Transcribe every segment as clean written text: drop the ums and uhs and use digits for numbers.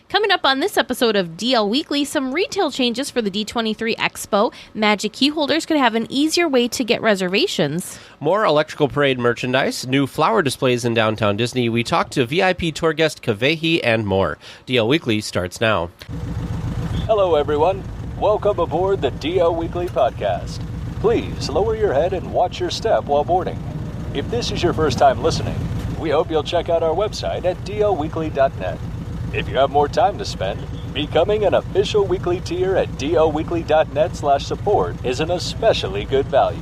Coming up on this episode of DL Weekly, some retail changes for the D23 Expo. Magic key holders could have an easier way to get reservations. More Electrical Parade merchandise, new flower displays in downtown Disney. We talk to VIP tour guest Kawehi and more. DL Weekly starts now. Hello, everyone. Welcome aboard the DL Weekly podcast. Please lower your head and watch your step while boarding. If this is your first time listening, we hope you'll check out our website at DLWeekly.net. If you have more time to spend, becoming an official weekly tier at DLWeekly.net/support is an especially good value.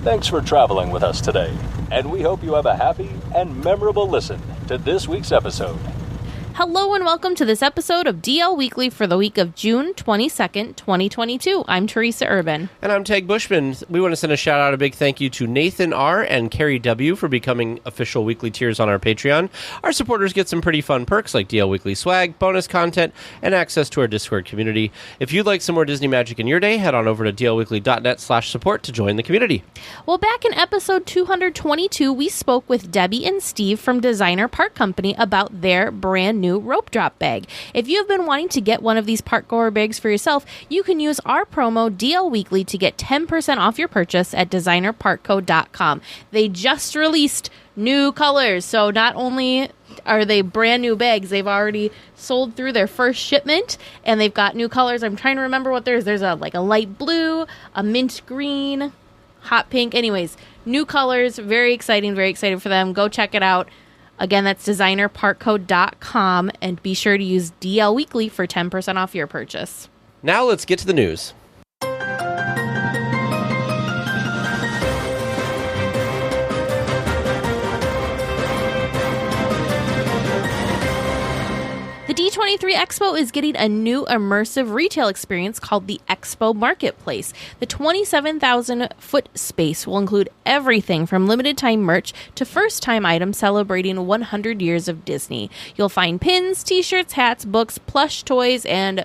Thanks for traveling with us today, and we hope you have a happy and memorable listen to this week's episode. Hello and welcome to this episode of DL Weekly for the week of June 22nd, 2022. I'm Teresa Urban. And I'm Tag Bushman. We want to send a shout out, a big thank you to Nathan R. and Carrie W. for becoming official weekly tiers on our Patreon. Our supporters get some pretty fun perks like DL Weekly swag, bonus content, and access to our Discord community. If you'd like some more Disney magic in your day, head on over to DLWeekly.net/support to join the community. Well, back in episode 222, we spoke with Debbie and Steve from Designer Park Company about their brand new rope drop bag. If you have been wanting to get one of these park goer bags for yourself, you can use our promo DL Weekly to get 10% off your purchase at designerparkco.com. They just released new colors, so not only are they brand new bags, they've already sold through their first shipment, and they've got new colors. I'm trying to remember what there's. There's a light blue, a mint green, hot pink. Anyways, new colors. Very excited for them. Go check it out. Again, that's designerparkco.com, and be sure to use DL Weekly for 10% off your purchase. Now let's get to the news. The D23 Expo is getting a new immersive retail experience called the Expo Marketplace. The 27,000-foot space will include everything from limited-time merch to first-time items celebrating 100 years of Disney. You'll find pins, t-shirts, hats, books, plush toys, and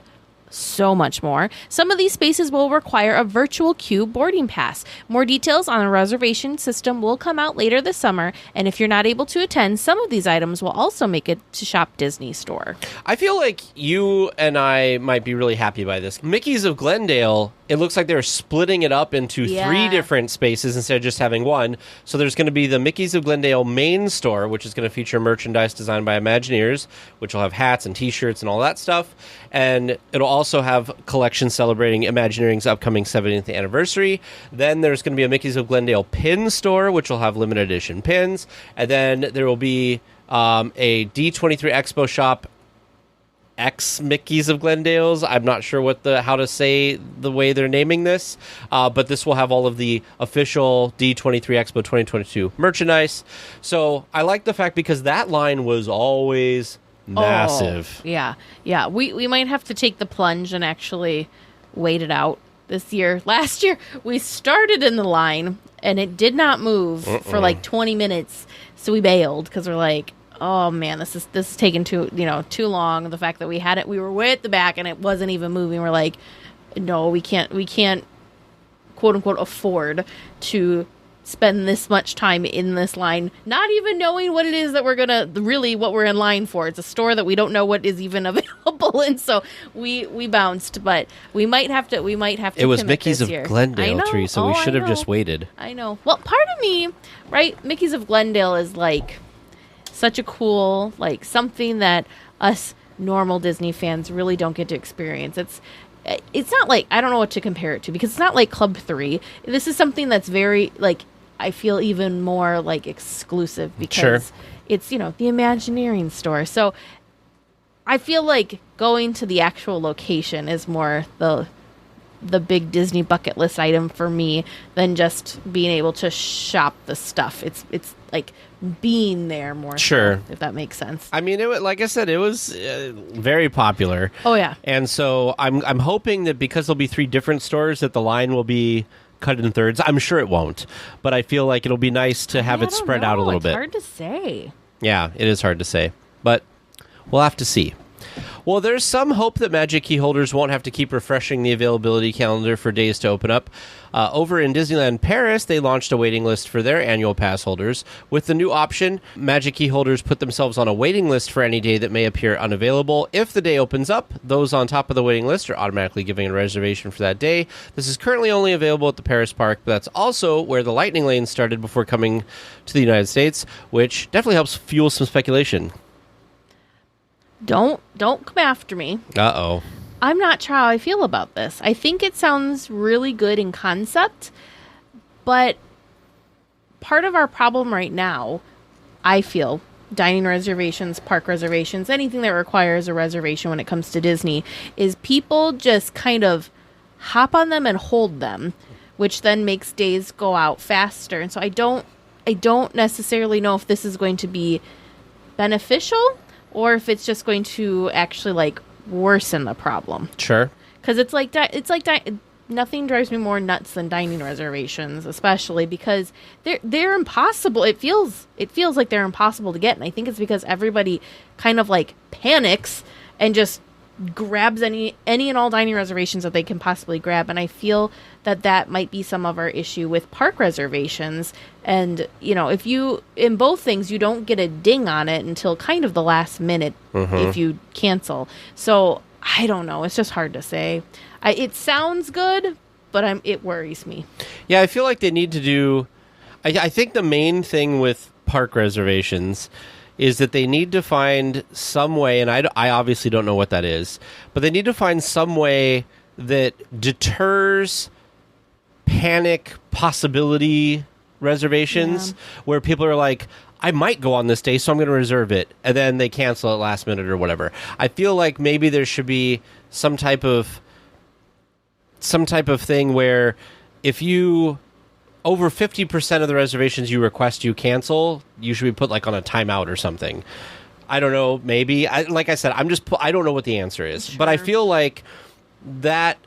so much more. Some of these spaces will require a virtual queue boarding pass. More details on a reservation system will come out later this summer, and if you're not able to attend, some of these items will also make it to Shop Disney Store. I feel like you and I might be really happy by this. Mickey's of Glendale, it looks like they're splitting it up into 3 different spaces instead of just having one. So there's going to be the Mickey's of Glendale main store, which is going to feature merchandise designed by Imagineers, which will have hats and t-shirts and all that stuff. And it'll also have collections celebrating Imagineering's upcoming 70th anniversary. Then there's going to be a Mickey's of Glendale pin store, which will have limited edition pins. And then there will be a D23 Expo shop X Mickey's of Glendale's. I'm not sure how to say the way they're naming this, but this will have all of the official D23 Expo 2022 merchandise. So I like the fact because that line was always massive. Oh, yeah. We might have to take the plunge and actually wait it out this year. Last year, we started in the line, and it did not move for like 20 minutes, so we bailed because we're like, oh man, this is taking too long. The fact that we were way at the back and it wasn't even moving. We're like, no, we can't quote unquote afford to spend this much time in this line, not even knowing what it is that what we're in line for. It's a store that we don't know what is even available, and so we bounced. But we might have to. It was Mickey's of Glendale, Teresa. We should have just waited. I know. Well, part of me, right? Mickey's of Glendale is like such a cool, like something that us normal Disney fans really don't get to experience. It's not like, I don't know what to compare it to, because it's not like Club 3. This is something that's very, like, I feel even more like exclusive because it's, the Imagineering store. So I feel like going to the actual location is more the big Disney bucket list item for me than just being able to shop the stuff. It's like being there more. Sure. So, if that makes sense. I mean, like I said, it was very popular. Oh, yeah. And so I'm hoping that because there'll be 3 different stores that the line will be cut in thirds. I'm sure it won't, but I feel like it'll be nice to have it spread out a little bit. It's hard to say. Yeah, it is hard to say, but we'll have to see. Well, there's some hope that Magic Key holders won't have to keep refreshing the availability calendar for days to open up. Over in Disneyland Paris, they launched a waiting list for their annual pass holders. With the new option, Magic Key holders put themselves on a waiting list for any day that may appear unavailable. If the day opens up, those on top of the waiting list are automatically given a reservation for that day. This is currently only available at the Paris park, but that's also where the Lightning Lane started before coming to the United States, which definitely helps fuel some speculation. Don't come after me. Uh-oh. I'm not sure how I feel about this. I think it sounds really good in concept, but part of our problem right now, I feel, dining reservations, park reservations, anything that requires a reservation when it comes to Disney, is people just kind of hop on them and hold them, which then makes days go out faster. And so I don't necessarily know if this is going to be beneficial or if it's just going to actually like worsen the problem. Sure. Because nothing drives me more nuts than dining reservations, especially because they're impossible. It feels like they're impossible to get, and I think it's because everybody kind of like panics and just grabs any and all dining reservations that they can possibly grab. And I feel that might be some of our issue with park reservations. And, you know, if you, in both things, you don't get a ding on it until kind of the last minute if you cancel. So I don't know. It's just hard to say. It sounds good, but it worries me. Yeah, I feel like they need to do, I think the main thing with park reservations is that they need to find some way, and I obviously don't know what that is, but they need to find some way that deters panic possibility reservations where people are like, I might go on this day, so I'm going to reserve it, and then they cancel it last minute or whatever. I feel like maybe there should be some type of thing where if you over 50% of the reservations you request you cancel, you should be put like on a timeout or something. I don't know, maybe. Like I said, I don't know what the answer is. Sure. But I feel like that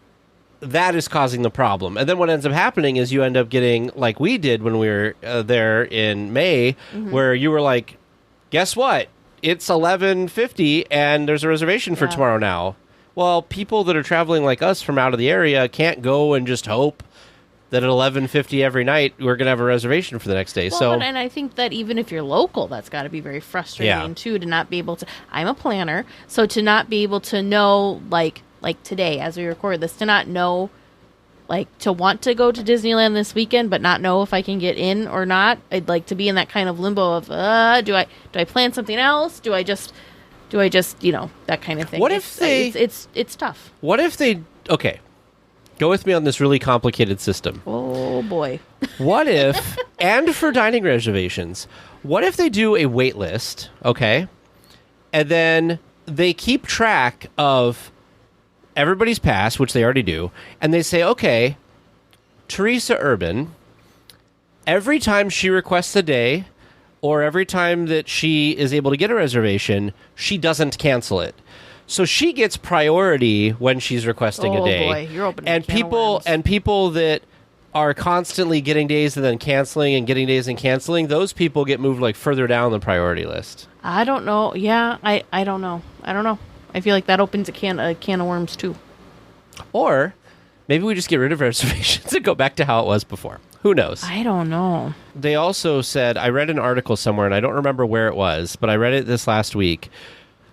is causing the problem. And then what ends up happening is you end up getting, like we did when we were there in May, where you were like, guess what? It's 11:50 and there's a reservation for tomorrow now. Well, people that are traveling like us from out of the area can't go and just hope that at 11:50 every night we're going to have a reservation for the next day. Well, and I think that even if you're local, that's got to be very frustrating too, to not be able to. I'm a planner, so to not be able to know, like today as we record this, to not know, like to want to go to Disneyland this weekend, but not know if I can get in or not. I'd like to be in that kind of limbo of do I plan something else? Do I just that kind of thing. What if it's tough. What if they go with me on this really complicated system. Oh, boy. What if, and for dining reservations, what if they do a wait list, okay, and then they keep track of everybody's pass, which they already do, and they say, okay, Teresa Urban, every time she requests a day, or every time that she is able to get a reservation, she doesn't cancel it. So she gets priority when she's requesting a day. Oh boy, you're opening and people that are constantly getting days and then canceling and getting days and canceling, those people get moved like further down the priority list. I don't know. Yeah, I don't know. I feel like that opens a can of worms too. Or maybe we just get rid of reservations and go back to how it was before. Who knows? I don't know. They also said, I read an article somewhere and I don't remember where it was, but I read it this last week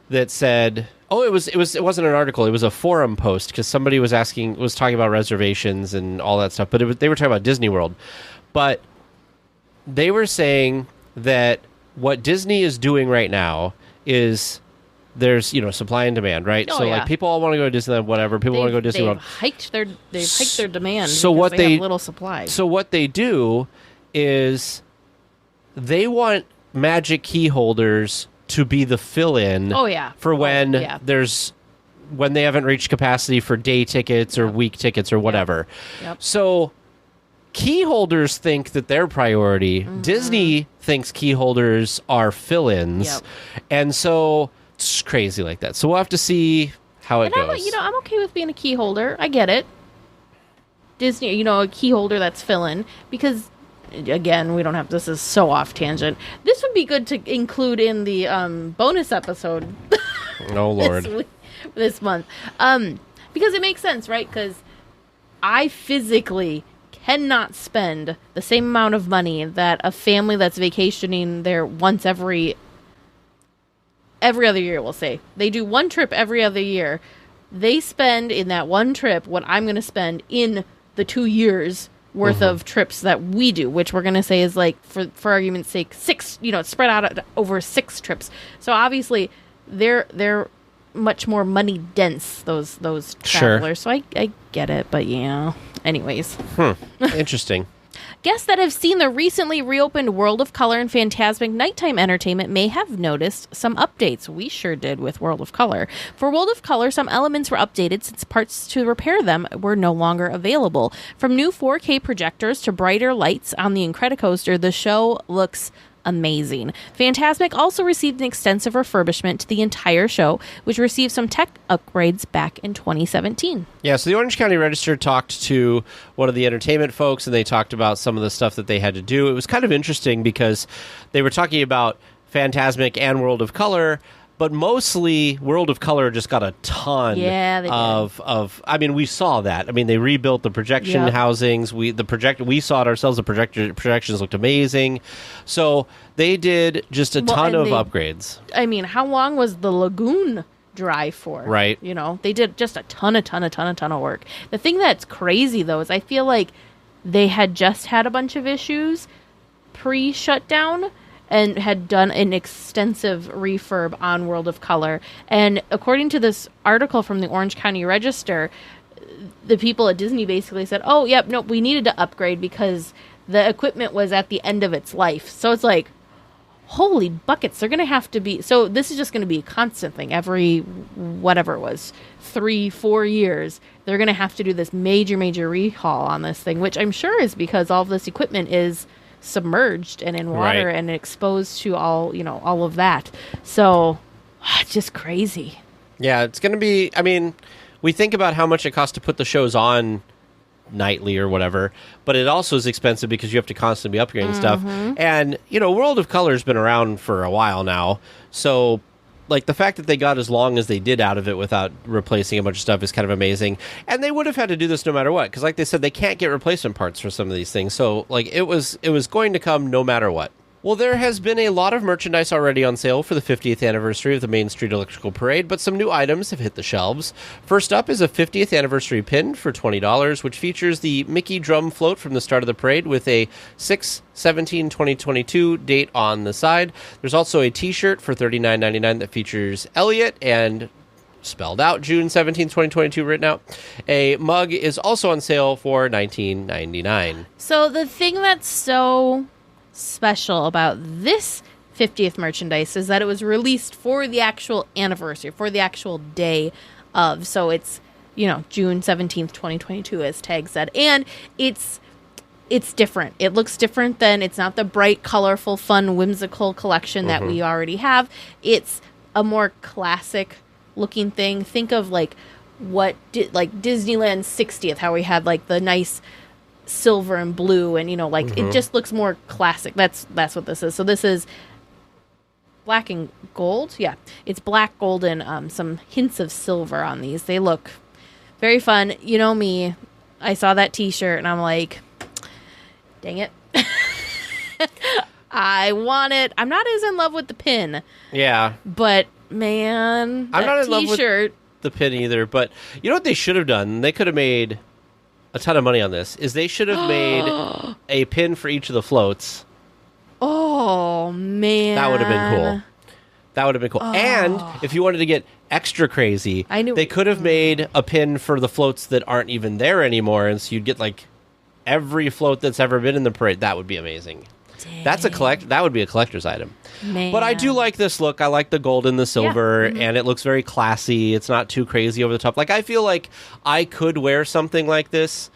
that said, it wasn't an article, it was a forum post because somebody was talking about reservations and all that stuff, but they were talking about Disney World. But they were saying that what Disney is doing right now is there's, supply and demand, right? Like people all want to go to Disneyland, whatever. People want to go to Disney World. They've hiked their demand so because what they have little supply. So what they do is they want Magic Key holders to be the fill-in for when when they haven't reached capacity for day tickets or week tickets or whatever. Yep. So key holders think that they're priority. Disney thinks key holders are fill-ins. Yep. And so it's crazy like that. So we'll have to see how it goes. I'm okay with being a key holder. I get it. Disney, a key holder that's fill-in because again, we don't have, this is so off tangent. This would be good to include in the bonus episode. Oh, Lord. this month. Because it makes sense, right? Because I physically cannot spend the same amount of money that a family that's vacationing there once every other year, we'll say. They do one trip every other year. They spend in that one trip what I'm going to spend in the 2 years worth of trips that we do, which we're going to say is like, for argument's sake, 6, spread out over 6 trips. So obviously much more money dense, those travelers. Sure. So I get it, but yeah. Anyways. Interesting. Guests that have seen the recently reopened World of Color and Fantasmic Nighttime Entertainment may have noticed some updates. We sure did with World of Color. For World of Color, some elements were updated since parts to repair them were no longer available. From new 4K projectors to brighter lights on the Incredicoaster, the show looks amazing. Fantasmic also received an extensive refurbishment to the entire show, which received some tech upgrades back in 2017. Yeah, so the Orange County Register talked to one of the entertainment folks, and they talked about some of the stuff that they had to do. It was kind of interesting because they were talking about Fantasmic and World of Color, but mostly World of Color just got a ton of I mean, we saw that. I mean, they rebuilt the projection housings. We saw it ourselves. The projections looked amazing. So they did just a ton of upgrades. I mean, how long was the lagoon dry for? Right. They did just a ton of work. The thing that's crazy, though, is I feel like they had just had a bunch of issues pre-shutdown and had done an extensive refurb on World of Color. And according to this article from the Orange County Register, the people at Disney basically said, oh, yep, no, we needed to upgrade because the equipment was at the end of its life. So it's like, holy buckets, they're going to have to be... So this is just going to be a constant thing. Every, whatever it was, 3-4 years, they're going to have to do this major rehaul on this thing, which I'm sure is because all of this equipment is submerged and in water and exposed to all of that. So it's just crazy. Yeah, it's going to be, I mean, we think about how much it costs to put the shows on nightly or whatever, but it also is expensive because you have to constantly be upgrading stuff. And, World of Color has been around for a while now. So like the fact that they got as long as they did out of it without replacing a bunch of stuff is kind of amazing. And they would have had to do this no matter what, because like they said, they can't get replacement parts for some of these things. So like it was going to come no matter what. Well, there has been a lot of merchandise already on sale for the 50th anniversary of the Main Street Electrical Parade, but some new items have hit the shelves. First up is a 50th anniversary pin for $20, which features the Mickey drum float from the start of the parade with a 6/17/2022 date on the side. There's also a t-shirt for $39.99 that features Elliot and spelled out June 17, 2022 written out. A mug is also on sale for $19.99. So the thing that's so special about this 50th merchandise is that it was released for the actual anniversary, for the actual day of. So it's, June 17th, 2022, as Tag said. And it's different. It looks different than, it's not the bright, colorful, fun, whimsical collection that we already have. It's a more classic looking thing. Think of like Disneyland's 60th, how we had like the nice silver and blue and it just looks more classic. That's what this is. So this is black and gold. Yeah, it's black, gold, and some hints of silver on these. They look very fun. You know me, I saw that t-shirt and I'm like, dang it. I want it. I'm not as in love with the pin. Yeah, but man, I'm not in love with the pin either. But you know what they should have done? They could have made a ton of money on this. Is they should have made a pin for each of the floats. Oh man, that would have been cool. And if you wanted to get extra crazy, they could have made a pin for the floats that aren't even there anymore, and so you'd get like every float that's ever been in the parade. That would be amazing. Dang. That would be a collector's item. Man. But I do like this look. I like the gold and the silver, and it looks very classy. It's not too crazy over the top. Like, I feel like I could wear something like this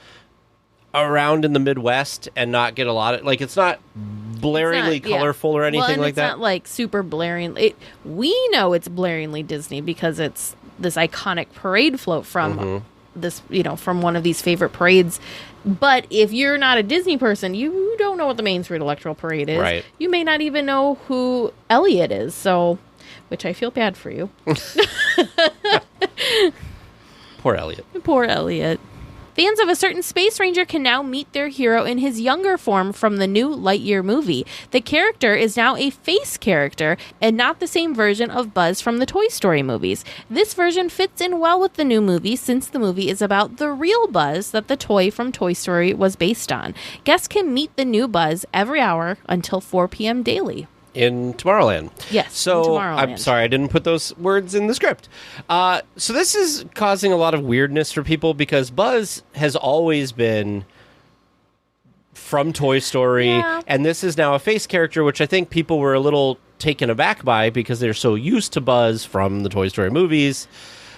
around in the Midwest and not get a lot of... Like, it's not blaringly colorful or anything like that. It's not, like, super blaring. We know it's blaringly Disney because it's this iconic parade float from this, from one of these favorite parades. But if you're not a Disney person, you don't know what the Main Street Electrical Parade is. Right. You may not even know who Elliot is, which I feel bad for you. Poor Elliot. Poor Elliot. Fans of a certain space ranger can now meet their hero in his younger form from the new Lightyear movie. The character is now a face character and not the same version of Buzz from the Toy Story movies. This version fits in well with the new movie since the movie is about the real Buzz that the toy from Toy Story was based on. Guests can meet the new Buzz every hour until 4 p.m. daily. In Tomorrowland. Yes, so in Tomorrowland. I'm sorry I didn't put those words in the script. So this is causing a lot of weirdness for people because Buzz has always been from Toy Story, and this is now a face character, which I think people were a little taken aback by because they're so used to Buzz from the Toy Story movies.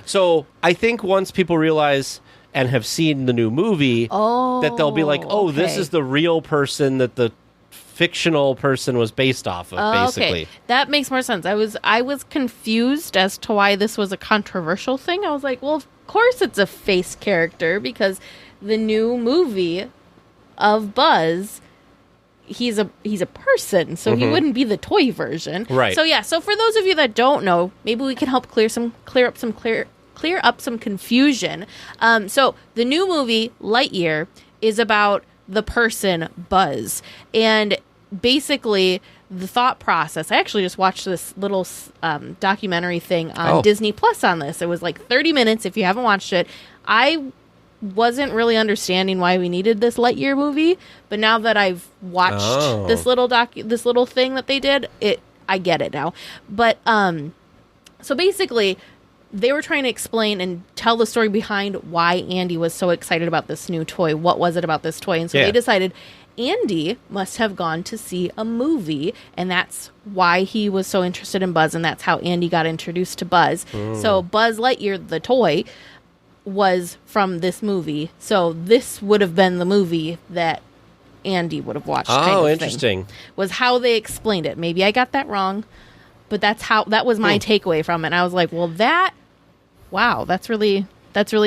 So I think once people realize and have seen the new movie, that they'll be like, oh, this is the real person that the fictional person was based off of, basically. Okay. That makes more sense. I was confused as to why this was a controversial thing. I was like, well, of course it's a face character because the new movie of Buzz, he's a person, so he wouldn't be the toy version. Right. So yeah, so for those of you that don't know, maybe we can help clear up some confusion. So the new movie Lightyear is about the person Buzz, and basically the thought process. I actually just watched this little documentary thing on Disney Plus on this. It was like 30 minutes. If you haven't watched it, I wasn't really understanding why we needed this Lightyear movie, but now that I've watched this little thing that they did, I get it now. But so basically, they were trying to explain and tell the story behind why Andy was so excited about this new toy. What was it about this toy? And so they decided Andy must have gone to see a movie, and that's why he was so interested in Buzz, and that's how Andy got introduced to Buzz. So Buzz Lightyear, the toy, was from this movie. So this would have been the movie that Andy would have watched. Interesting. Was how they explained it. Maybe I got that wrong, but that was my takeaway from it. And I was like, well, that's really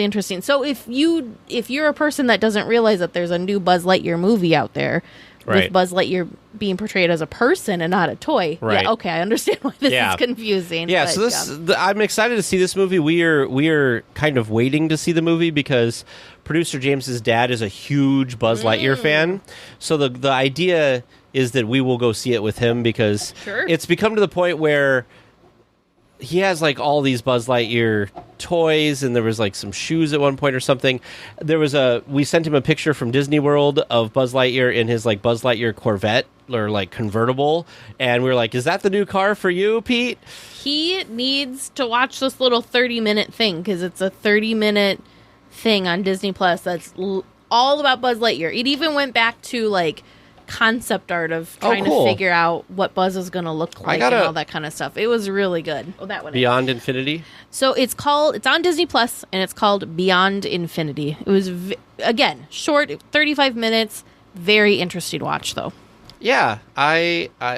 interesting. So if you're a person that doesn't realize that there's a new Buzz Lightyear movie out there with Buzz Lightyear being portrayed as a person and not a toy, yeah, okay, I understand why this is confusing. Yeah, but, so I'm excited to see this movie. We are kind of waiting to see the movie because producer James's dad is a huge Buzz Lightyear fan. So the idea is that we will go see it with him because it's become to the point where he has like all these Buzz Lightyear toys, and there was like some shoes at one point or something. We sent him a picture from Disney World of Buzz Lightyear in his like Buzz Lightyear Corvette or like convertible, and we were like, is that the new car for you, Pete? He needs to watch this little 30-minute thing because it's a 30-minute thing on Disney Plus that's all about Buzz Lightyear. It even went back to like concept art of trying to figure out what Buzz is going to look like and all that kind of stuff. It was really good. Oh, that one. Beyond Infinity? So it's on Disney Plus, and it's called Beyond Infinity. It was, again, short, 35 minutes. Very interesting watch, though. Yeah.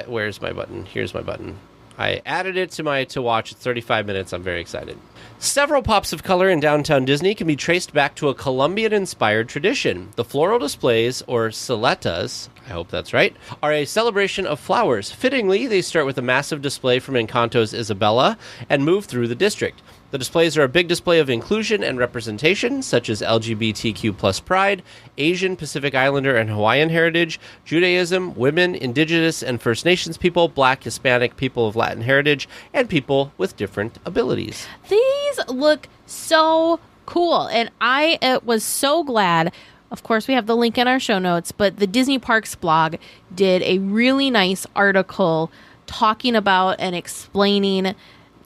Where's my button? Here's my button. I added it to my to watch. It's 35 minutes. I'm very excited. Several pops of color in downtown Disney can be traced back to a Colombian-inspired tradition. The floral displays, or siluetas, I hope that's right, are a celebration of flowers. Fittingly, they start with a massive display from Encanto's Isabella and move through the district. The displays are a big display of inclusion and representation, such as LGBTQ plus pride, Asian, Pacific Islander, and Hawaiian heritage, Judaism, women, Indigenous and First Nations people, Black, Hispanic, people of Latin heritage, and people with different abilities. These look so cool, and I was so glad. Of course, we have the link in our show notes, but the Disney Parks blog did a really nice article talking about and explaining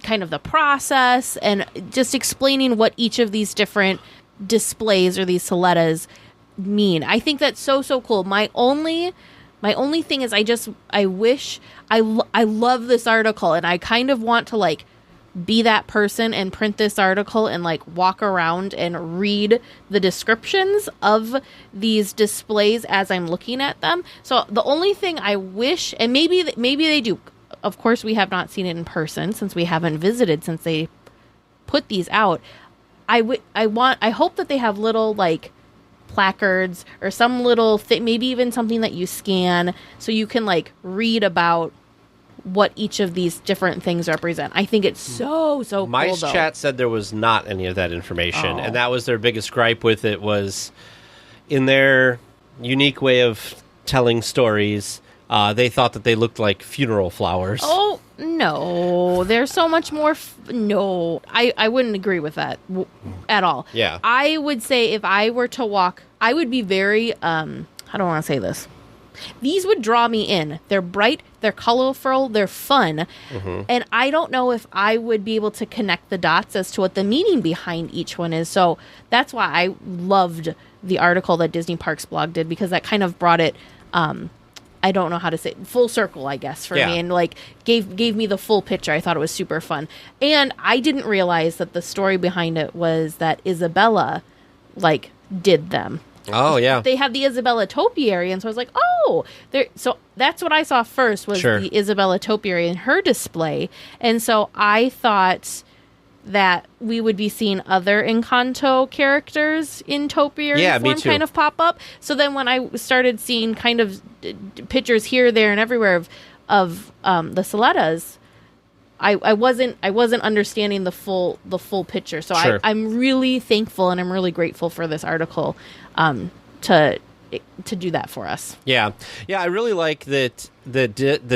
kind of the process and just explaining what each of these different displays or these siluetas mean. I think that's so cool. My only thing is I wish I love this article, and I kind of want to like be that person and print this article and like walk around and read the descriptions of these displays as I'm looking at them. So the only thing I wish, and maybe they do. Of course, we have not seen it in person since we haven't visited since they put these out. I hope that they have little like placards or some little maybe even something that you scan so you can like read about what each of these different things represent. I think it's so cool. Mice though. Chat said there was not any of that information, Oh. and that was their biggest gripe with it, was in their unique way of telling stories, they thought that they looked like funeral flowers. Oh, no. There's so much more. No. I wouldn't agree with that at all. Yeah. I would say if I were to walk, I would be very, how do I want to say this? These would draw me in. They're bright, they're colorful, they're fun. And I don't know if I would be able to connect the dots as to what the meaning behind each one is. So that's why I loved the article that Disney Parks blog did, because that kind of brought it, I don't know how to say it, full circle, I guess, for me, and like gave me the full picture. I thought it was super fun. And I didn't realize that the story behind it was that Isabella like did them. Oh, yeah. They had the Isabella topiary, and so I was like, oh, there. So that's what I saw first was Sure. the Isabella topiary in her display, and so I thought that we would be seeing other Encanto characters in topiary me form too. kind of pop up. So then when I started seeing kind of pictures here, there, and everywhere of the Soletas, I wasn't understanding the full picture. So Sure. I'm really thankful and I'm really grateful for this article to do that for us. Yeah. I really like that the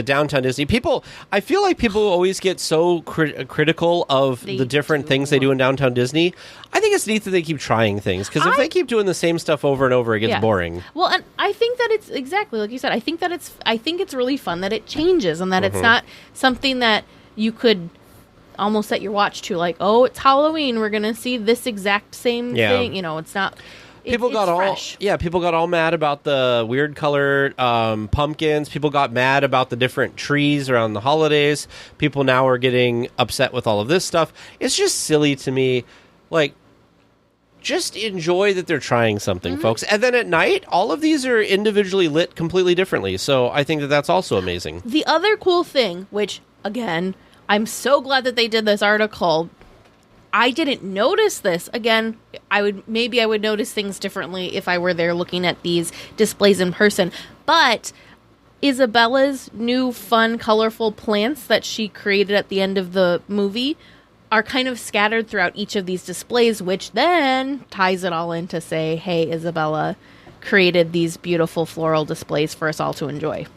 Downtown Disney people. I feel like people always get so critical of They the different do. things they do in Downtown Disney. I think it's neat that they keep trying things, because if they keep doing the same stuff over and over, it gets boring. Well, and I think that it's exactly like you said. I think it's really fun that it changes and that it's not something that you could almost set your watch to, like, oh, it's Halloween, we're gonna see this exact same thing. You know, it's not. People got fresh. People got all mad about the weird colored pumpkins. People got mad about the different trees around the holidays. People now are getting upset with all of this stuff. It's just silly to me. Like, just enjoy that they're trying something, folks. And then at night, all of these are individually lit completely differently. So I think that that's also amazing. The other cool thing, which again, I'm so glad that they did this article. I didn't notice this. Again, I would notice things differently if I were there looking at these displays in person. But Isabella's new fun, colorful plants that she created at the end of the movie are kind of scattered throughout each of these displays, which then ties it all in to say, hey, Isabella created these beautiful floral displays for us all to enjoy.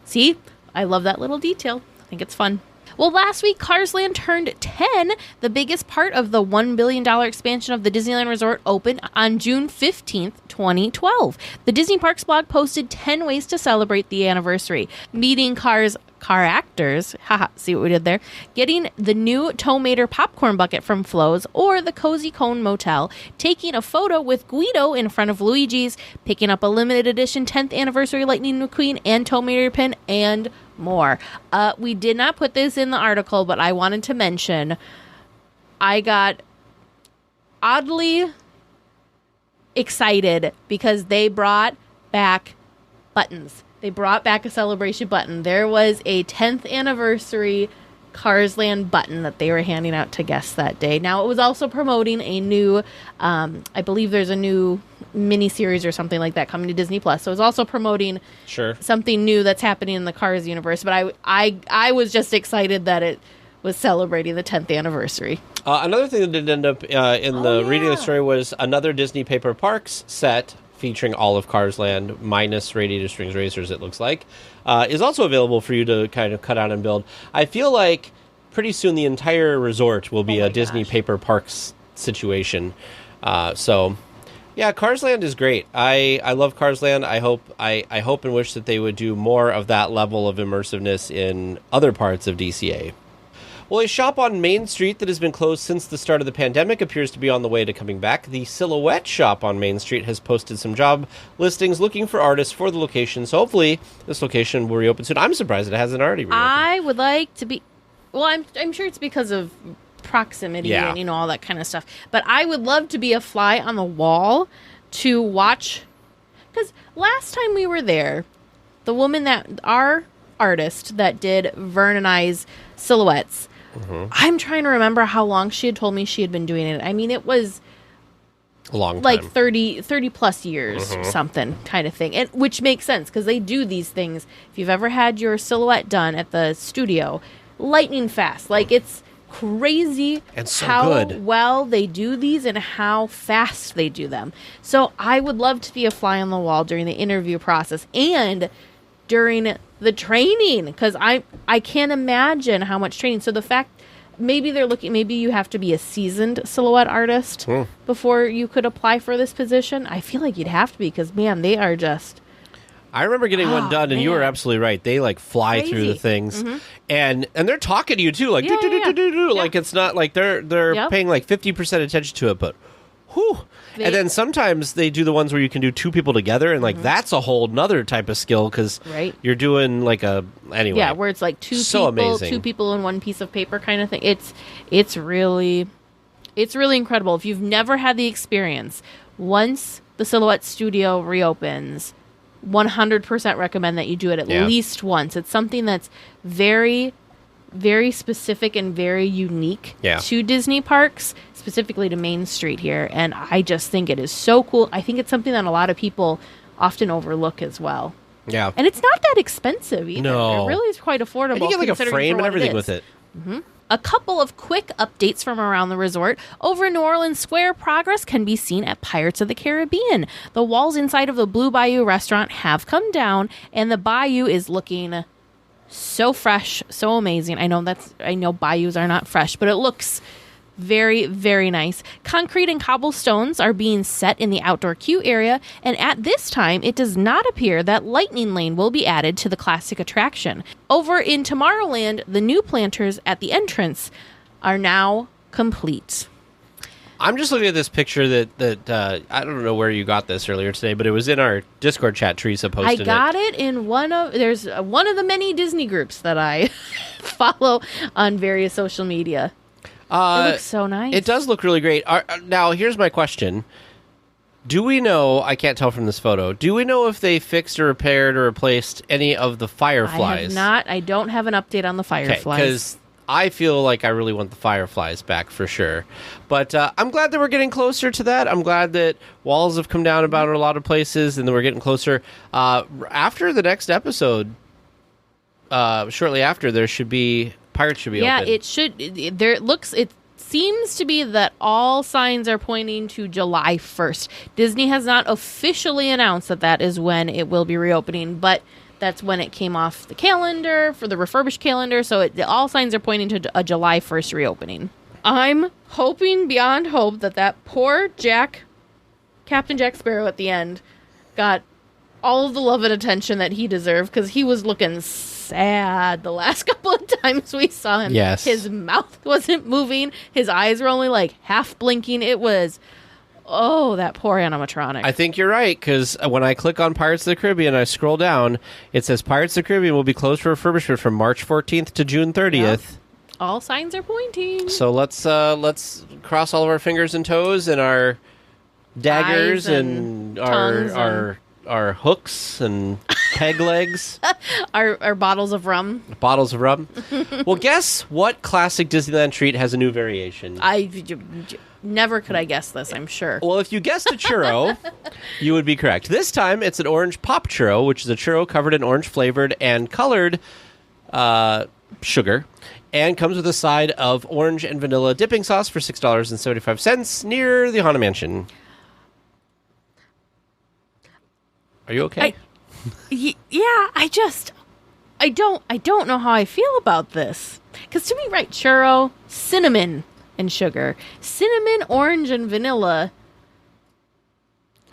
See? I love that little detail. I think it's fun. Well, last week, Cars Land turned 10. The biggest part of the $1 billion expansion of the Disneyland Resort opened on June 15th, 2012. The Disney Parks blog posted 10 ways to celebrate the anniversary. Meeting car actors, haha, see what we did there, getting the new Tomater popcorn bucket from Flo's or the Cozy Cone Motel, taking a photo with Guido in front of Luigi's, picking up a limited edition 10th anniversary Lightning McQueen and Tomater pin, and more. We did not put this in the article, but I wanted to mention I got oddly excited because they brought back buttons. They brought back a celebration button. There was a 10th anniversary Cars Land button that they were handing out to guests that day. Now, it was also promoting a new, I believe there's a new miniseries or something like that coming to Disney Plus. So it was also promoting something new that's happening in the Cars universe. But I was just excited that it was celebrating the 10th anniversary. Another thing that did end up in the reading of the story was another Disney Paper Parks set featuring all of Cars Land minus Radiator Springs Racers, it looks like, is also available for you to kind of cut out and build. I feel like pretty soon the entire resort will be a Disney Paper Parks situation. So, yeah, Cars Land is great. I love Cars Land. I hope and wish that they would do more of that level of immersiveness in other parts of DCA. Well, a shop on Main Street that has been closed since the start of the pandemic appears to be on the way to coming back. The Silhouette shop on Main Street has posted some job listings looking for artists for the location, so hopefully this location will reopen soon. I'm surprised it hasn't already reopened. I would like to be... Well, I'm sure it's because of proximity and, all that kind of stuff. But I would love to be a fly on the wall to watch... Because last time we were there, the woman our artist that did Vern and I's silhouettes... I'm trying to remember how long she had told me she had been doing it. I mean, it was a long time. Like 30 plus years or something kind of thing. And which makes sense because they do these things. If you've ever had your silhouette done at the studio, lightning fast. Like it's crazy and so how good. well they do these and how fast they do them. So I would love to be a fly on the wall during the interview process and during the training because I can't imagine how much training. So the fact maybe you have to be a seasoned silhouette artist before you could apply for this position. I feel like you'd have to be because, man, they are just... I remember getting one done, and you were absolutely right. They, like, fly Crazy. through the things. And they're talking to you, too. Like, do. Like, it's not like they're paying, like, 50% attention to it, but... Whew. And then sometimes they do the ones where you can do two people together, and like that's a whole nother type of skill because you're doing like anyway, where it's like two people in one piece of paper kind of thing. It's really incredible. If you've never had the experience, once the Silhouette Studio reopens, 100% recommend that you do it at least once. It's something that's very, very specific and very unique to Disney parks, specifically to Main Street here. And I just think it is so cool. I think it's something that a lot of people often overlook as well. Yeah. And it's not that expensive either. No. It really is quite affordable. And you get like a frame and everything with it. A couple of quick updates from around the resort. Over in New Orleans Square, progress can be seen at Pirates of the Caribbean. The walls inside of the Blue Bayou restaurant have come down, and the bayou is looking so fresh, so amazing. I know bayous are not fresh, but it looks very, very nice. Concrete and cobblestones are being set in the outdoor queue area, and at this time, it does not appear that Lightning Lane will be added to the classic attraction. Over in Tomorrowland, the new planters at the entrance are now complete. I'm just looking at this picture that I don't know where you got this earlier today, but it was in our Discord chat. Teresa posted it. I got it in one of the many Disney groups that I follow on various social media. It looks so nice. It does look really great. Now, here's my question. Do we know, I can't tell from this photo, do we know if they fixed or repaired or replaced any of the fireflies? I have not. I don't have an update on the fireflies. Because I feel like I really want the fireflies back for sure. But I'm glad that we're getting closer to that. I'm glad that walls have come down about a lot of places and that we're getting closer. After the next episode, shortly after, Pirates should be open. Yeah, it should. It seems to be that all signs are pointing to July 1st. Disney has not officially announced that is when it will be reopening, but that's when it came off the calendar for the refurbished calendar. So all signs are pointing to a July 1st reopening. I'm hoping beyond hope that poor Captain Jack Sparrow at the end got all of the love and attention that he deserved because he was looking sad the last couple of times we saw him. Yes. His mouth wasn't moving. His eyes were only like half blinking. It was, that poor animatronic. I think you're right, because when I click on Pirates of the Caribbean, I scroll down, it says Pirates of the Caribbean will be closed for refurbishment from March 14th to June 30th. Yep. All signs are pointing. So let's cross all of our fingers and toes and our daggers and our hooks and peg legs. Our bottles of rum. Bottles of rum. Well, guess what classic Disneyland treat has a new variation? Never could I guess this, I'm sure. Well, if you guessed a churro, you would be correct. This time, it's an orange pop churro, which is a churro covered in orange-flavored and colored sugar, and comes with a side of orange and vanilla dipping sauce for $6.75 near the Haunted Mansion. Are you okay? I don't know how I feel about this. Because to me, right, churro, cinnamon and sugar. Cinnamon, orange, and vanilla.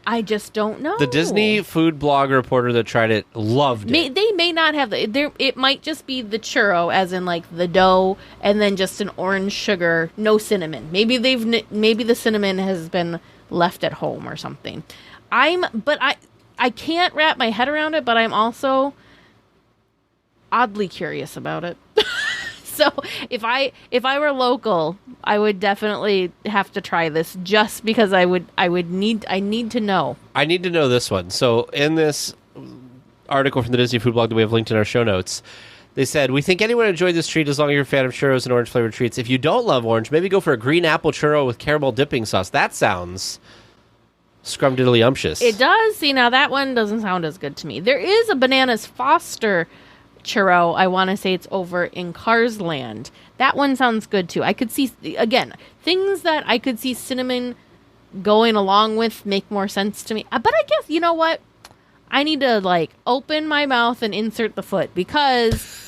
I just don't know. The Disney food blog reporter that tried it loved it. They may not have it might just be the churro, as in like the dough, and then just an orange sugar, no cinnamon. Maybe the cinnamon has been left at home or something. I can't wrap my head around it, but I'm also oddly curious about it. So if I were local, I would definitely have to try this just because I need to know. I need to know this one. So in this article from the Disney Food Blog that we have linked in our show notes, they said, we think anyone enjoyed this treat as long as you're a fan of churros and orange-flavored treats. If you don't love orange, maybe go for a green apple churro with caramel dipping sauce. That sounds scrumdiddlyumptious. It does. See, now that one doesn't sound as good to me. There is a Bananas Foster churro. I want to say it's over in Carsland. That one sounds good too. I could see, again, things that I could see cinnamon going along with make more sense to me. But I guess, you know what? I need to, like, open my mouth and insert the foot because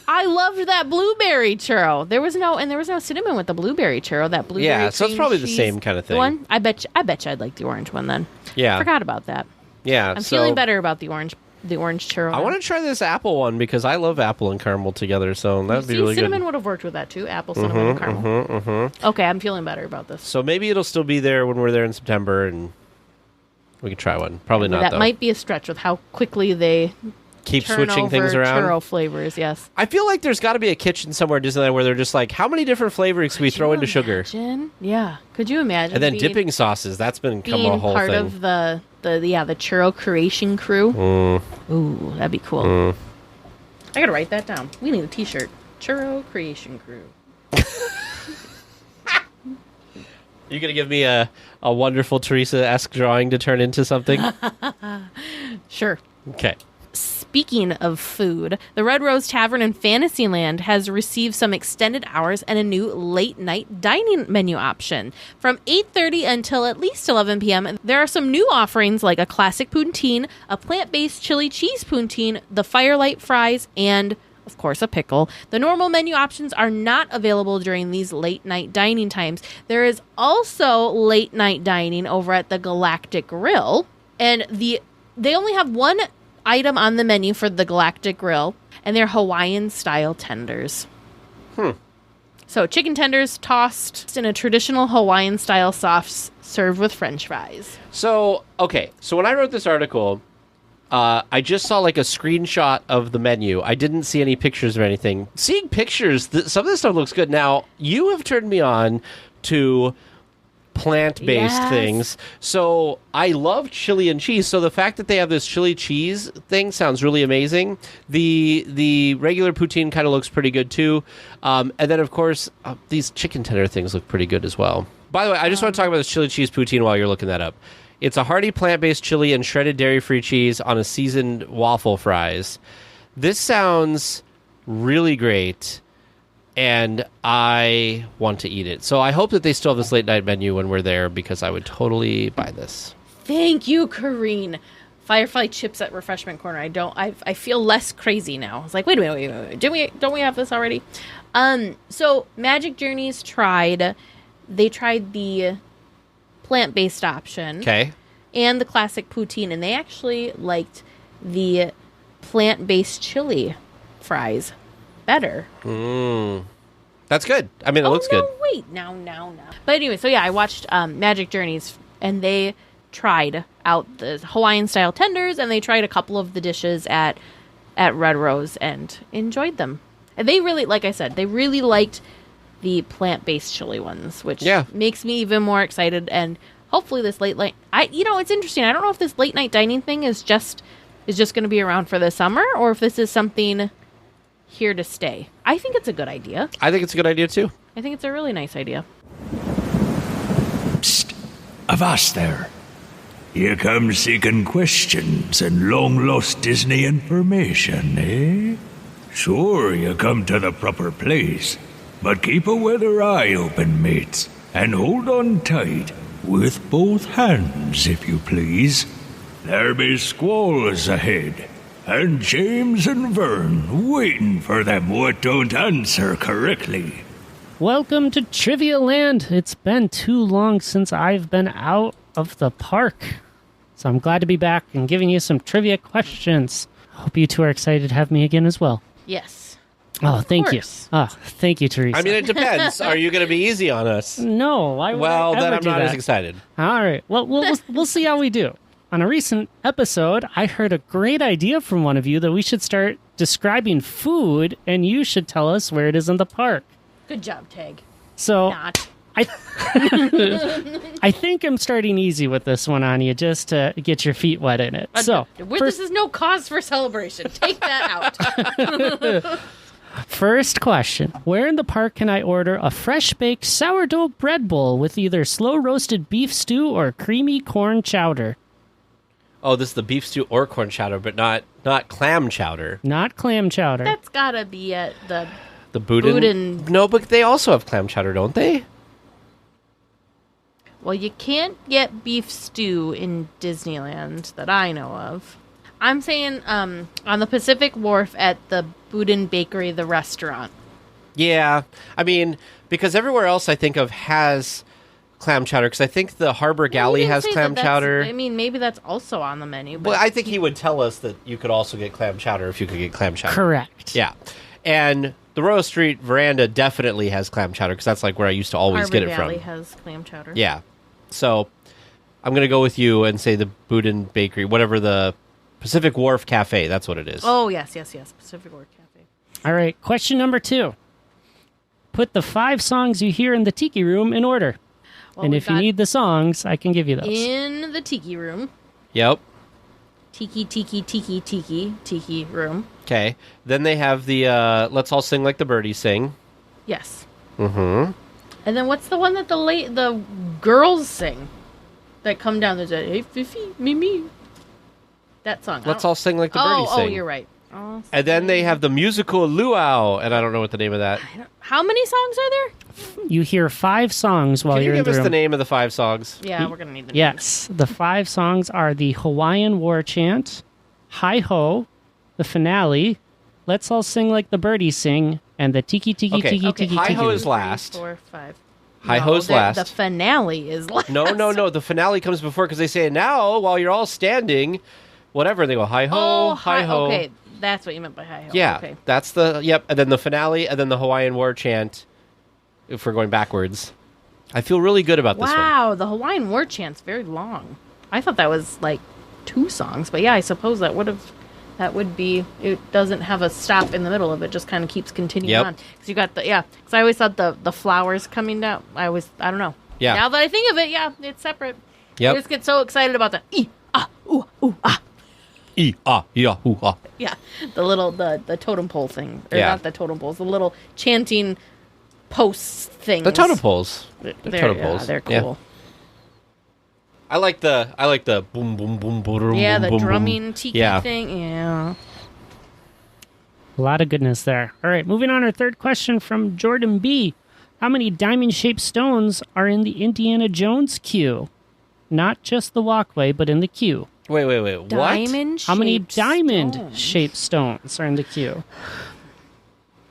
I loved that blueberry churro. There was no cinnamon with the blueberry churro. That blueberry Yeah, so it's probably cheese, the same kind of thing. One, I bet you I'd like the orange one then. Yeah. Forgot about that. Yeah. I'm feeling better about the orange churro. I want to try this apple one because I love apple and caramel together, so that would be really cinnamon good. would have worked with that too. Apple, cinnamon, and caramel. Okay, I'm feeling better about this. So maybe it'll still be there when we're there in September, and we can try one. Probably not, That though. might be a stretch with how quickly they Keep turn switching over things around. churro flavors, yes. I feel like there's got to be a kitchen somewhere at Disneyland where they're just like, how many different flavors can we throw into sugar? Yeah. Could you imagine? And then dipping sauces. That's been come a whole part thing. of the churro creation crew. Ooh, that'd be cool. I gotta write that down. We need a T-shirt. Churro creation crew. You gonna give me a wonderful Teresa-esque drawing to turn into something? Sure. Okay. Speaking of food, the Red Rose Tavern in Fantasyland has received some extended hours and a new late-night dining menu option. From 8:30 until at least 11 p.m., there are some new offerings like a classic poutine, a plant-based chili cheese poutine, the firelight fries, and, of course, a pickle. The normal menu options are not available during these late-night dining times. There is also late-night dining over at the Galactic Grill, and they only have one item on the menu for the Galactic Grill, and they're Hawaiian-style tenders. So chicken tenders tossed in a traditional Hawaiian-style sauce served with French fries. So, okay. So when I wrote this article, I just saw like a screenshot of the menu. I didn't see any pictures or anything. Seeing pictures, some of this stuff looks good. Now, you have turned me on to plant-based things. So I love chili and cheese. So the fact that they have this chili cheese thing sounds really amazing. The regular poutine kind of looks pretty good too. And then, of course, these chicken tender things look pretty good as well. By the way, I just want to talk about this chili cheese poutine while you're looking that up. It's a hearty plant-based chili and shredded dairy-free cheese on a seasoned waffle fries. This sounds really great, and I want to eat it. So I hope that they still have this late-night menu when we're there, because I would totally buy this. Thank you, Kareen. Firefly chips at Refreshment Corner. I feel less crazy now. It's like, wait a minute. Don't we have this already? So Magic Journeys tried the plant-based option. Okay. And the classic poutine, and they actually liked the plant-based chili fries better. That's good. I mean, it looks good. Wait, now. But anyway, so yeah, I watched Magic Journeys, and they tried out the Hawaiian-style tenders, and they tried a couple of the dishes at Red Rose and enjoyed them. And they really, like I said, they really liked the plant-based chili ones, which makes me even more excited. And hopefully this late night, it's interesting. I don't know if this late night dining thing is just going to be around for the summer, or if this is something here to stay. I think it's a good idea. I think it's a good idea too. I think it's a really nice idea. Psst, avast there. You come seeking questions and long-lost Disney information, eh? Sure, you come to the proper place. But keep a weather eye open, mates, and hold on tight, with both hands, if you please. There be squalls ahead, and James and Vern waiting for them what don't answer correctly. Welcome to Trivia Land. It's been too long since I've been out of the park. So I'm glad to be back and giving you some trivia questions. Hope you two are excited to have me again as well. Yes. Oh, thank you. Thank you, Teresa. I mean, it depends. Are you going to be easy on us? No, why would I ever then I'm do not that? as excited. All right. Well, we'll see how we do. On a recent episode, I heard a great idea from one of you that we should start describing food, and you should tell us where it is in the park. Good job, Tag. So Not. I think I'm starting easy with this one on you, just to get your feet wet in it. So this is no cause for celebration. Take that out. First question. Where in the park can I order a fresh-baked sourdough bread bowl with either slow-roasted beef stew or creamy corn chowder? Oh, this is the beef stew or corn chowder, but not clam chowder. Not clam chowder. That's gotta be at the Boudin. No, but they also have clam chowder, don't they? Well, you can't get beef stew in Disneyland that I know of. I'm saying on the Pacific Wharf at the Boudin Bakery, the restaurant. Yeah. I mean, because everywhere else I think of has clam chowder, because I think the Harbor Galley has clam chowder. I mean, maybe that's also on the menu. But Well, I think he would tell us that you could also get clam chowder if you could get clam chowder. Correct. Yeah. And the Royal Street Veranda definitely has clam chowder, because that's like where I used to always get it Harbor Valley from. has clam chowder. Yeah. So I'm going to go with you and say the Boudin Bakery, whatever the Pacific Wharf Cafe, that's what it is. Oh, yes. Pacific Wharf Cafe. All right, question number 2. Put the 5 songs you hear in the Tiki Room in order. Well, and we've if you got need the songs, I can give you those. In the Tiki Room. Yep. Tiki Room. Okay. Then they have the Let's All Sing Like the Birdies Sing. Yes. Mm-hmm. And then what's the one that the girls sing? That come down, there's a, hey, Fifi, me. That song. Let's All Sing Like the Birdies Sing. Oh, you're right. Oh, And then they have the musical Luau, and I don't know what the name of that. how many songs are there? You hear 5 songs while Can you you're in give the us room. the name of the 5 songs? Yeah, we're going to need the Yes, the 5 songs are the Hawaiian War Chant, Hi Ho, the finale, Let's All Sing Like the Birdies Sing, and the Tiki Tiki Okay. Tiki Okay, Tiki Hi Tiki. Ho is 3, last. 4, 5. Hi Ho's last. The finale is last. No. The finale comes before, because they say, now, while you're all standing, whatever. They go, hi ho, Oh, hi ho. Okay, that's what you meant by hi ho. Yeah, Okay. that's yep. And then the finale, and then the Hawaiian War Chant, if we're going backwards. I feel really good about this one. Wow, the Hawaiian War Chant's very long. I thought that was like 2 songs, but yeah, I suppose that would be, it doesn't have a stop in the middle of it, just kind of keeps continuing Yep. on. Because you got because I always thought the flowers coming down, I don't know. Yeah. Now that I think of it, yeah, it's separate. Yep. I just get so excited about the ooh, ah. E, ah, yeah, ooh, ah. Yeah, the totem pole thing. Or Yeah. not the totem poles, the little chanting posts things. The totem poles. The totem Yeah, poles. they're Yeah. cool. I like the boom boom boom boom. Yeah, boom, the boom, drumming boom. tiki Yeah. thing. Yeah. A lot of goodness there. All right, moving on. Our third question from Jordan B. How many diamond-shaped stones are in the Indiana Jones queue? Not just the walkway, but in the queue. Wait. What? Diamond. How many stones. diamond-shaped stones are in the queue?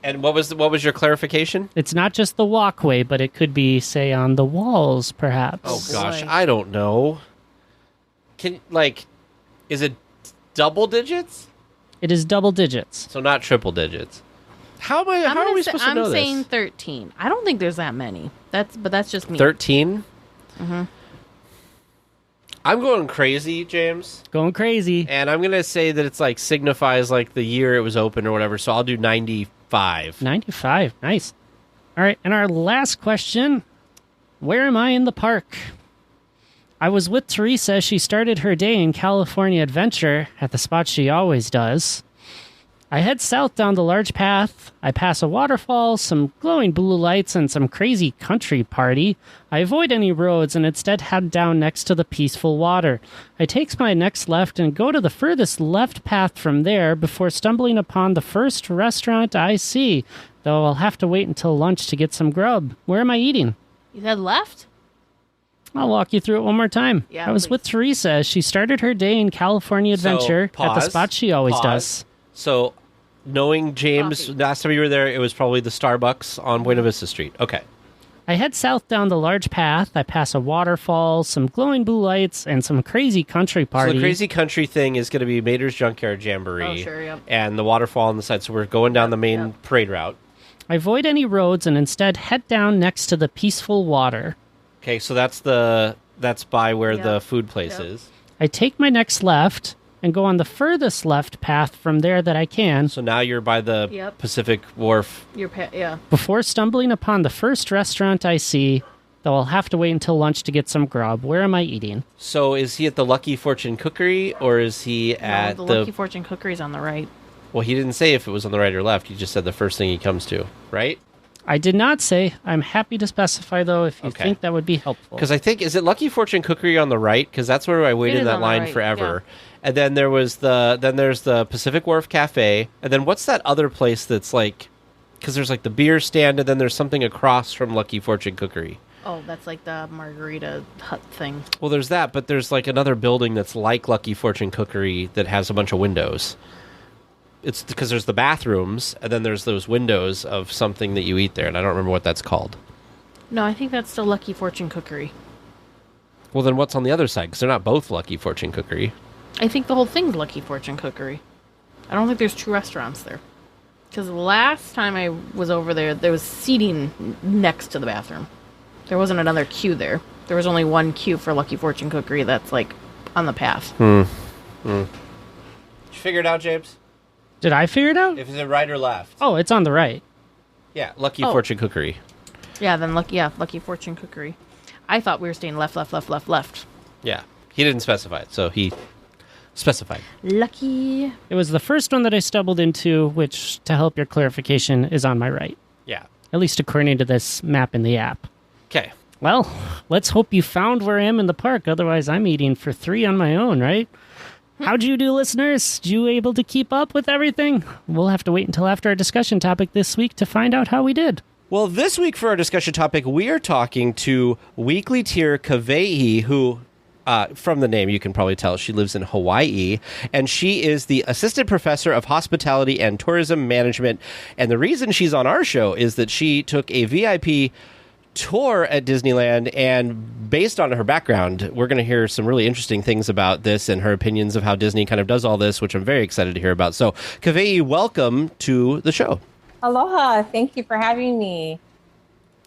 And what was your clarification? It's not just the walkway, but it could be, say, on the walls, perhaps. Oh gosh, boy. I don't know. Is it double digits? It is double digits. So not triple digits. How are we supposed to know I'm saying this? 13. I don't think there's that many. That's just me. 13? Mm-hmm. I'm going crazy, James. Going crazy. And I'm going to say that it's like signifies like the year it was open or whatever. So I'll do 95. 95. Nice. All right. And our last question. Where am I in the park? I was with Teresa as she started her day in California Adventure at the spot she always does. I head south down the large path. I pass a waterfall, some glowing blue lights, and some crazy country party. I avoid any roads and instead head down next to the peaceful water. I take my next left and go to the furthest left path from there before stumbling upon the first restaurant I see, though I'll have to wait until lunch to get some grub. Where am I eating? You said left? I'll walk you through it one more time. Yeah, I was please. with Teresa as she started her day in California Adventure at the pause, spot she always pause. does. So knowing James, Coffee. last time you were there, it was probably the Starbucks on Buena Vista Street. Okay. I head south down the large path. I pass a waterfall, some glowing blue lights, and some crazy country party. So the crazy country thing is going to be Mater's Junkyard Jamboree. Oh, sure, yep. And the waterfall on the side. So we're going down the main parade route. I avoid any roads and instead head down next to the peaceful water. Okay, so that's by where Yep. the food place Yep. is. I take my next left and go on the furthest left path from there that I can So now you're by the Yep. Pacific Wharf. Yeah. before stumbling upon the first restaurant I see, though I'll have to wait until lunch to get some grub. Where am I eating? So is he at the Lucky Fortune Cookery or is he at the Lucky Fortune Cookery's on the right. Well, he didn't say if it was on the right or left. He just said the first thing he comes to, right? I did not say. I'm happy to specify, though, if you Okay. think that would be helpful. Because I think, is it Lucky Fortune Cookery on the right? Because that's where I waited is in that on the line right, forever. And then there's the Pacific Wharf Cafe. And then what's that other place that's like, because there's like the beer stand, and then there's something across from Lucky Fortune Cookery. Oh, that's like the margarita hut thing. Well, there's that, but there's like another building that's like Lucky Fortune Cookery that has a bunch of windows. It's because there's the bathrooms, and then there's those windows of something that you eat there, and I don't remember what that's called. No, I think that's the Lucky Fortune Cookery. Well, then what's on the other side? Because they're not both Lucky Fortune Cookery. I think the whole thing's Lucky Fortune Cookery. I don't think there's two restaurants there. Because the last time I was over there, there was seating next to the bathroom. There wasn't another queue there. There was only one queue for Lucky Fortune Cookery that's, like, on the path. Did you figure it out, James? Did I figure it out? If it's right or left. Oh, it's on the right. Yeah, Lucky Oh. Fortune Cookery. Yeah, then Lucky Fortune Cookery. I thought we were staying left. Yeah, he didn't specify it, so he specified. Lucky. It was the first one that I stumbled into, which, to help your clarification, is on my right. Yeah. At least according to this map in the app. Okay. Well, let's hope you found where I am in the park. Otherwise, I'm eating for 3 on my own, right? How'd you do, listeners? Did you able to keep up with everything? We'll have to wait until after our discussion topic this week to find out how we did. Well, this week for our discussion topic, we are talking to weekly tier Kawehi, who, from the name, you can probably tell she lives in Hawaii, and she is the assistant professor of hospitality and tourism management. And the reason she's on our show is that she took a VIP tour at Disneyland, and based on her background, we're going to hear some really interesting things about this and her opinions of how Disney kind of does all this, which I'm very excited to hear about. So, Kawehi, welcome to the show. Aloha. Thank you for having me.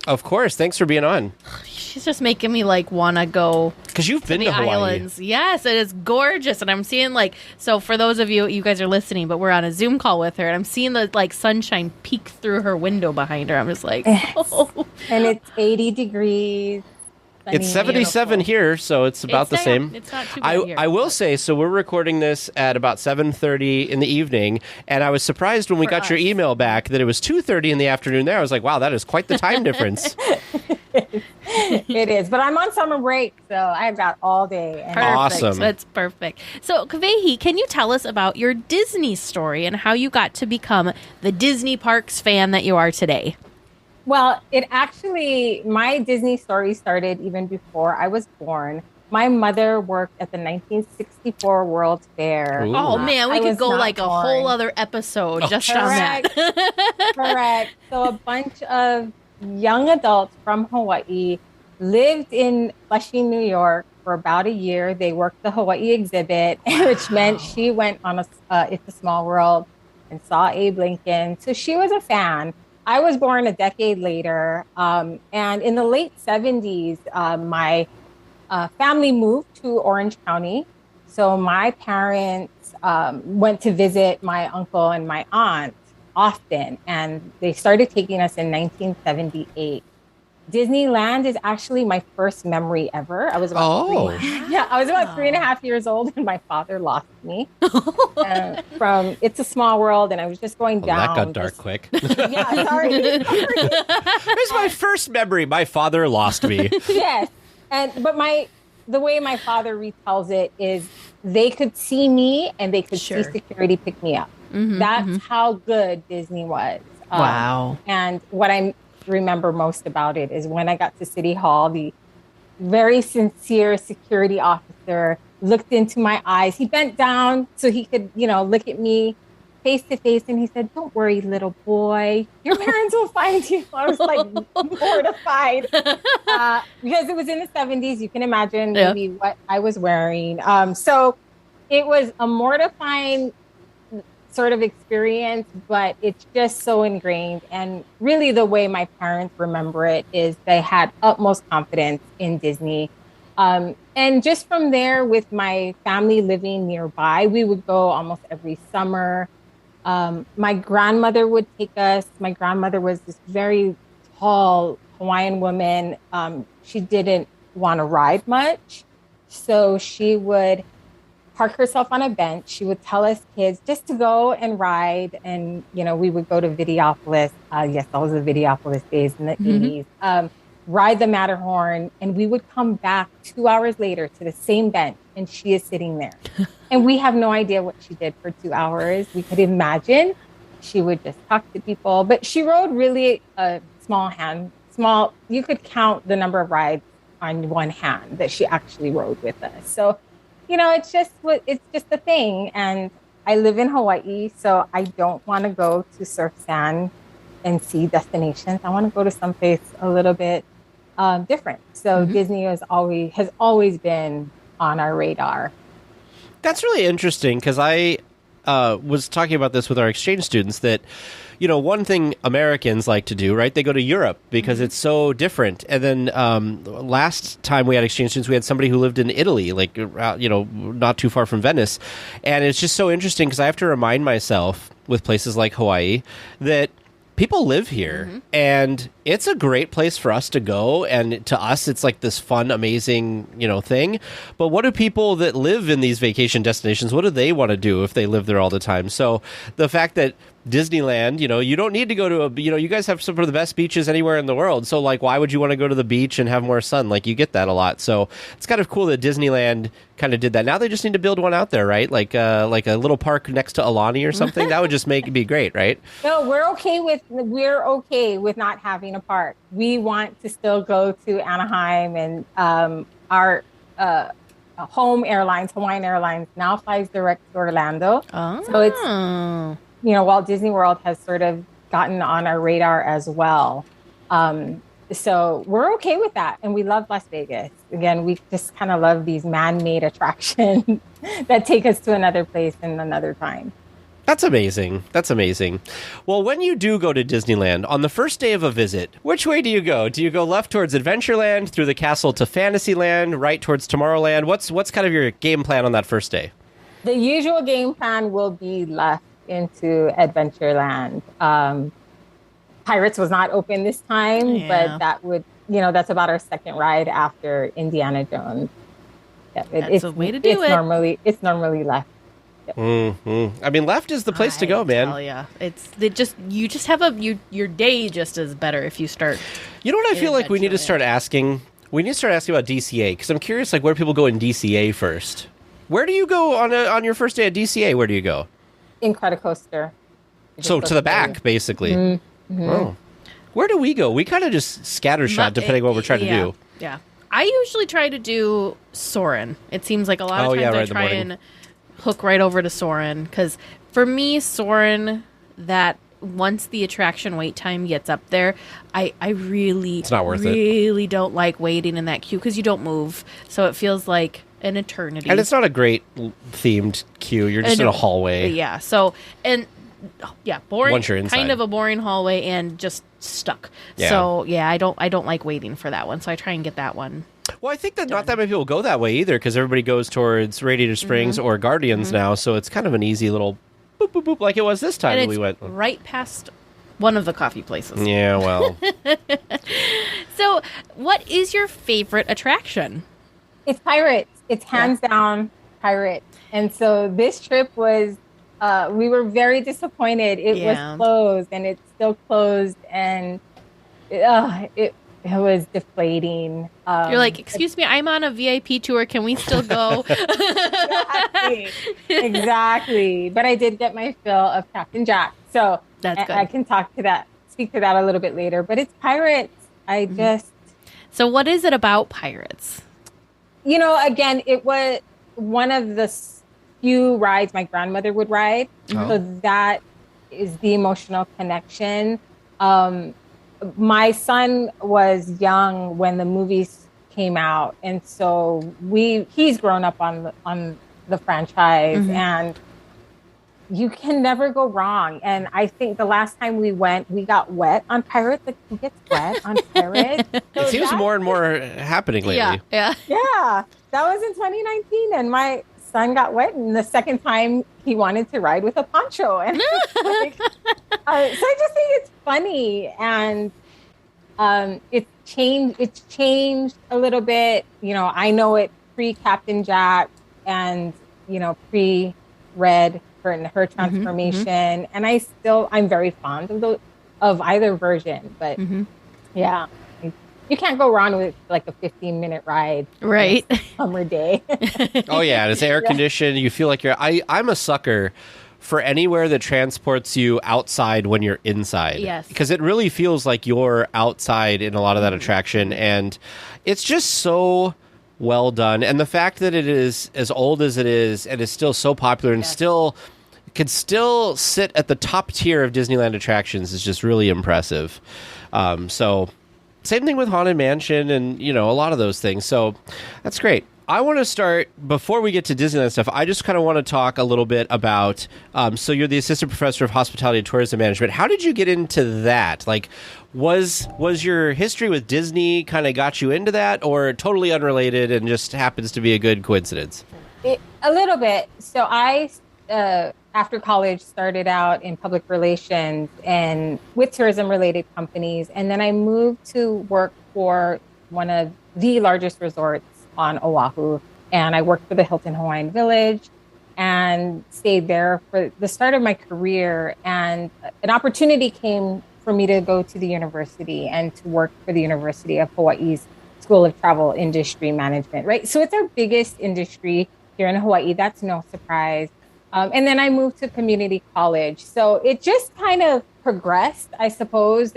Of course. Thanks for being on. She's just making me like want to go Because you've been the to Hawaii. islands. Yes, it is gorgeous, and I'm seeing like, so for those of you guys are listening, but we're on a Zoom call with her, and I'm seeing the like sunshine peek through her window behind her. I'm just like, oh. And it's 80 degrees. It's sunny, 77 beautiful. here, so it's about the same. It's not too bad here. I will say, so we're recording this at about 7:30 in the evening, and I was surprised when we For got your us. email back that it was 2:30 in the afternoon there. I was like, wow, that is quite the time difference. It is. But I'm on summer break, so I've got all day. And Perfect. Awesome. That's perfect. So, Kawehi, can you tell us about your Disney story and how you got to become the Disney Parks fan that you are today? Well, it actually, my Disney story started even before I was born. My mother worked at the 1964 World's Fair. Ooh. Oh, man, we I could was go not like a born. whole other episode just on that. Correct. So a bunch of young adults from Hawaii lived in Flushing, New York for about a year. They worked the Hawaii exhibit, which meant she went on It's a Small World and saw Abe Lincoln. So she was a fan. I was born a decade later. And in the late 70s, my family moved to Orange County. So my parents went to visit my uncle and my aunt often, and they started taking us in 1978. Disneyland is actually my first memory ever. I was about I was about 3.5 years old, and my father lost me from It's a Small World, and I was just going down. That got dark quick. Yeah, sorry. Here's my first memory. My father lost me. Yes, but the way my father retells it is they could see me and they could see security pick me up. That's how good Disney was. Wow. And what I remember most about it is when I got to City Hall, the very sincere security officer looked into my eyes. He bent down so he could, look at me face to face, and he said, "Don't worry, little boy. Your parents will find you." I was like mortified because it was in the 70s. You can imagine maybe what I was wearing. So it was a mortifying sort of experience, but it's just so ingrained. And really the way my parents remember it is they had utmost confidence in Disney. And just from there, with my family living nearby, we would go almost every summer. My grandmother would take us. My grandmother was this very tall Hawaiian woman. She didn't want to ride much, so she would park herself on a bench. She would tell us kids just to go and ride. And, we would go to Videopolis. Yes, that was the Videopolis days in the 80s. Ride the Matterhorn. And we would come back 2 hours later to the same bench. And she is sitting there. And we have no idea what she did for 2 hours. We could imagine she would just talk to people. But she rode really small. You could count the number of rides on one hand that she actually rode with us. So, it's just a thing. And I live in Hawaii, so I don't want to go to surf sand and see destinations. I want to go to someplace a little bit different. So Disney has always been on our radar. That's really interesting because I was talking about this with our exchange students that, one thing Americans like to do, right? They go to Europe because it's so different. And then last time we had exchange students, we had somebody who lived in Italy, like, not too far from Venice. And it's just so interesting because I have to remind myself with places like Hawaii that people live here and it's a great place for us to go. And to us, it's like this fun, amazing, thing. But what do people that live in these vacation destinations, what do they want to do if they live there all the time? So the fact that Disneyland, you don't need to go to you guys have some of the best beaches anywhere in the world. So like, why would you want to go to the beach and have more sun? Like you get that a lot. So it's kind of cool that Disneyland kind of did that. Now they just need to build one out there, right? Like a little park next to Alani or something. That would just be great, right? No, we're okay with not having a park. We want to still go to Anaheim, and our home airlines, Hawaiian Airlines, now flies direct to Orlando. Oh. So it's Walt Disney World has sort of gotten on our radar as well. So we're okay with that. And we love Las Vegas. Again, we just kind of love these man-made attractions that take us to another place in another time. That's amazing. Well, when you do go to Disneyland, on the first day of a visit, which way do you go? Do you go left towards Adventureland, through the castle to Fantasyland, right towards Tomorrowland? What's kind of your game plan on that first day? The usual game plan will be left into Adventureland. Pirates was not open this time, but that would, that's about our second ride after Indiana Jones. Yeah, that's a way to do it. It's normally left. Yep. I mean, left is the place to go, man. Yeah, you just have your day just is better if you start. You know what I feel like we need to start asking? We need to start asking about DCA because I'm curious, like where people go in DCA first. Where do you go on your first day at DCA? Where do you go? Incredicoaster. So to the back, basically. Mm-hmm. Oh, where do we go? We kind of just scattershot depending on what we're trying to do. Yeah, I usually try to do Soarin'. It seems like a lot of times I try and hook right over to Soarin' because for me, Soarin', that once the attraction wait time gets up there, I really, it's not worth really don't like waiting in that queue because you don't move, so it feels like an eternity. And it's not a great themed queue. You're just in a hallway. Yeah. So boring. Once you're inside. Kind of a boring hallway and just stuck. Yeah. So I don't like waiting for that one. So I try and get that one. Well, I think that not that many people go that way either because everybody goes towards Radiator Springs or Guardians now. So it's kind of an easy little boop, boop, boop like it was this time and we went. Right past one of the coffee places. Yeah, well. So what is your favorite attraction? It's Pirates. It's hands down Pirates. And so this trip was, we were very disappointed. It was closed and it's still closed. And it was deflating. You're like, excuse me, I'm on a VIP tour. Can we still go? Exactly. But I did get my fill of Captain Jack. So that's good. I can speak to that a little bit later. But it's Pirates. So what is it about Pirates? Again, it was one of the few rides my grandmother would ride. Oh. So that is the emotional connection. My son was young when the movies came out. And so he's grown up on the franchise and you can never go wrong. And I think the last time we went, we got wet on Pirates. Like, who gets wet on Pirates? It seems more and more happening lately. Yeah. Yeah. That was in 2019. And my son got wet. And the second time he wanted to ride with a poncho. And so I just think it's funny. And it's changed a little bit. I know it pre-Captain Jack. And pre-read her transformation, and I'm very fond of either version. But yeah, you can't go wrong with like a 15-minute ride, right? On a summer day. Oh yeah, and it's air conditioned. You feel like I'm a sucker for anywhere that transports you outside when you're inside. Yes. Because it really feels like you're outside in a lot of that attraction, and it's just so well done. And the fact that it is as old as it is and is still so popular and can still sit at the top tier of Disneyland attractions is just really impressive. So same thing with Haunted Mansion and, a lot of those things. So that's great. I want to start, before we get to Disneyland stuff, I just kind of want to talk a little bit about, so you're the assistant professor of hospitality and tourism management. How did you get into that? Like, was your history with Disney kind of got you into that, or totally unrelated and just happens to be a good coincidence? A little bit. So I, after college, started out in public relations and with tourism-related companies. And then I moved to work for one of the largest resorts on Oahu, and I worked for the Hilton Hawaiian Village and stayed there for the start of my career. And an opportunity came for me to go to the university and to work for the University of Hawaii's School of Travel Industry Management, right? So it's our biggest industry here in Hawaii. That's no surprise. And then I moved to community college. So it just kind of progressed, I suppose.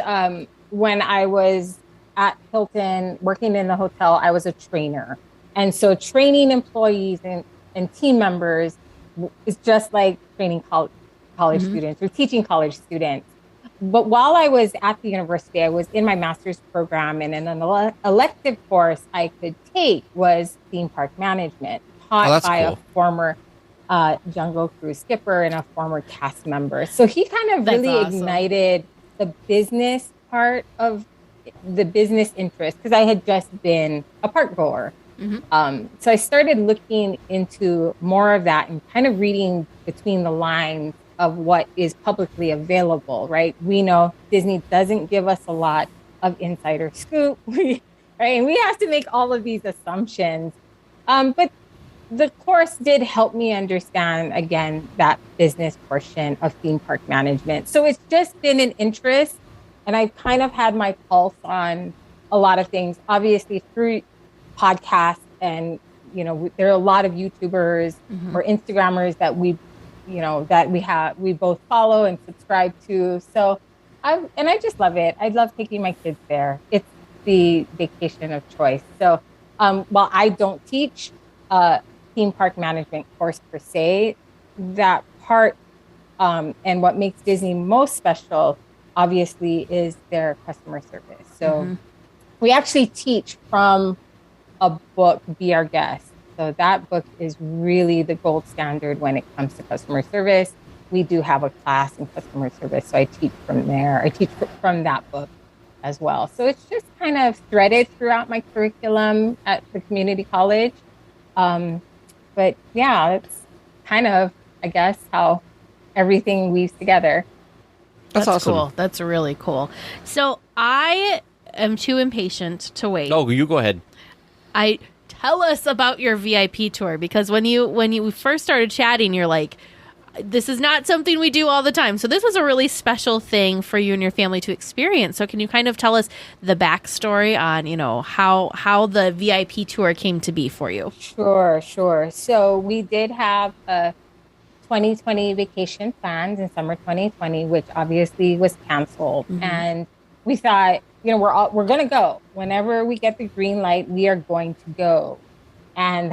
When I was at Hilton, working in the hotel, I was a trainer. And so training employees and team members is just like training college students or teaching college students. But while I was at the university, I was in my master's program, and an elective course I could take was theme park management, taught by a former Jungle Cruise skipper and a former cast member. So he kind of really ignited the business part of the business interest, because I had just been a park goer. So I started looking into more of that and kind of reading between the lines of what is publicly available, right? We know Disney doesn't give us a lot of insider scoop, right? And we have to make all of these assumptions. But the course did help me understand, again, that business portion of theme park management. So it's just been an interest, and I've kind of had my pulse on a lot of things, obviously through podcasts, and there are a lot of YouTubers or Instagrammers that we both follow and subscribe to. So I just love it. I love taking my kids there. It's the vacation of choice. So while I don't teach a theme park management course per se, that part and what makes Disney most special, obviously, is their customer service. So we actually teach from a book, Be Our Guest. So that book is really the gold standard when it comes to customer service. We do have a class in customer service, so I teach from there. I teach from that book as well. So it's just kind of threaded throughout my curriculum at the community college. But yeah, it's kind of, I guess, how everything weaves together. That's awesome. Cool. That's really cool. So I am too impatient to wait. Oh, you go ahead. Tell us about your VIP tour, because when you first started chatting, you're like, this is not something we do all the time. So this was a really special thing for you and your family to experience. So can you kind of tell us the backstory on, how the VIP tour came to be for you? Sure. So we did have a 2020 vacation planned in summer 2020, which obviously was canceled. And we thought, we're going to go. Whenever we get the green light, we are going to go. And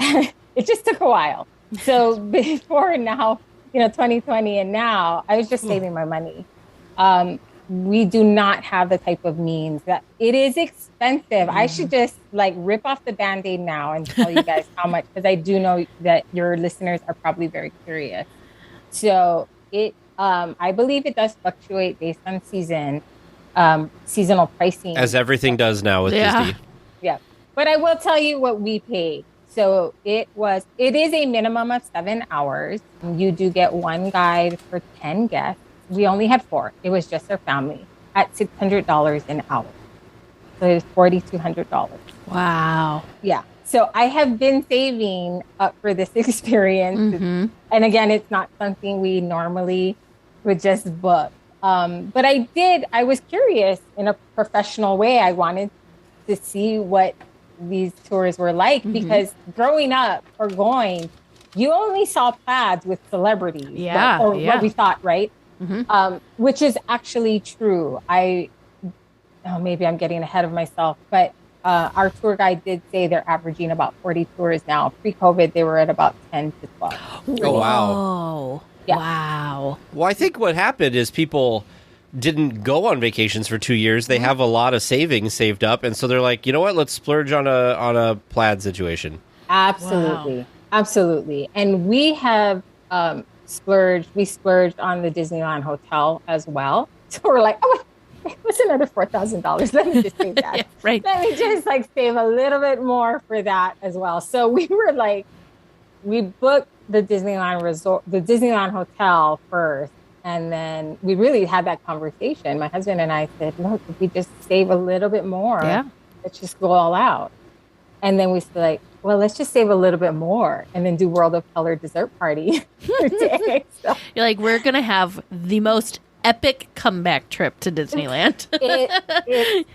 it just took a while. So before now, 2020 and now, I was just saving my money. We do not have the type of means that it is expensive. I should just rip off the Band-Aid now and tell you guys how much, because I do know that your listeners are probably very curious. So I believe it does fluctuate based on seasonal pricing. As everything does now with Disney. Yeah. But I will tell you what we paid. So it is a minimum of 7 hours. You do get one guide for 10 guests. We only had 4. It was just our family at $600 an hour. So it was $4,200. Wow. Yeah. So I have been saving up for this experience. Mm-hmm. And again, it's not something we normally would just book. But I was curious in a professional way. I wanted to see what these tours were like, because growing up or going, you only saw plaids with celebrities. What we thought, right? Which is actually true. Maybe I'm getting ahead of myself, but our tour guide did say they're averaging about 40 tours now. Pre-COVID, they were at about 10 to 12. Oh, wow. Oh, yeah. Wow. Well, I think what happened is people didn't go on vacations for 2 years. They have a lot of savings saved up, and so they're like, you know what? Let's splurge on a plaid situation. Absolutely. Wow. Absolutely. And we have splurged. We splurged on the Disneyland Hotel as well. So we're like, oh, what's another $4,000? Let me just save that. Yeah, right. Let me just save a little bit more for that as well. So we were we booked the Disneyland Resort, the Disneyland Hotel first. And then we really had that conversation. My husband and I said, look, if we just save a little bit more, let's just go all out. And then we said, well, let's just save a little bit more and then do World of Color dessert party. Today. So, You're like, we're going to have the most epic comeback trip to Disneyland. it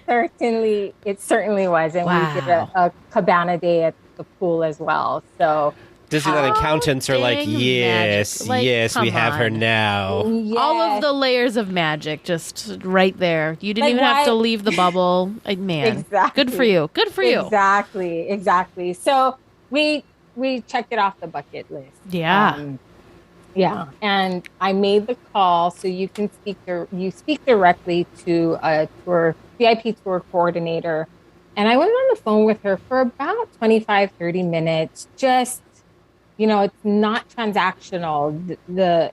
certainly was. And we did a cabana day at the pool as well. So Disneyland accountants are like, yes, we have her now. Yes. All of the layers of magic just right there. You didn't even have to leave the bubble. Man, exactly. Good for you. Good for you. Exactly. So we checked it off the bucket list. Yeah. Yeah. And I made the call, so you can speak directly to a VIP tour coordinator. And I was on the phone with her for about 25, 30 minutes, just, it's not transactional. The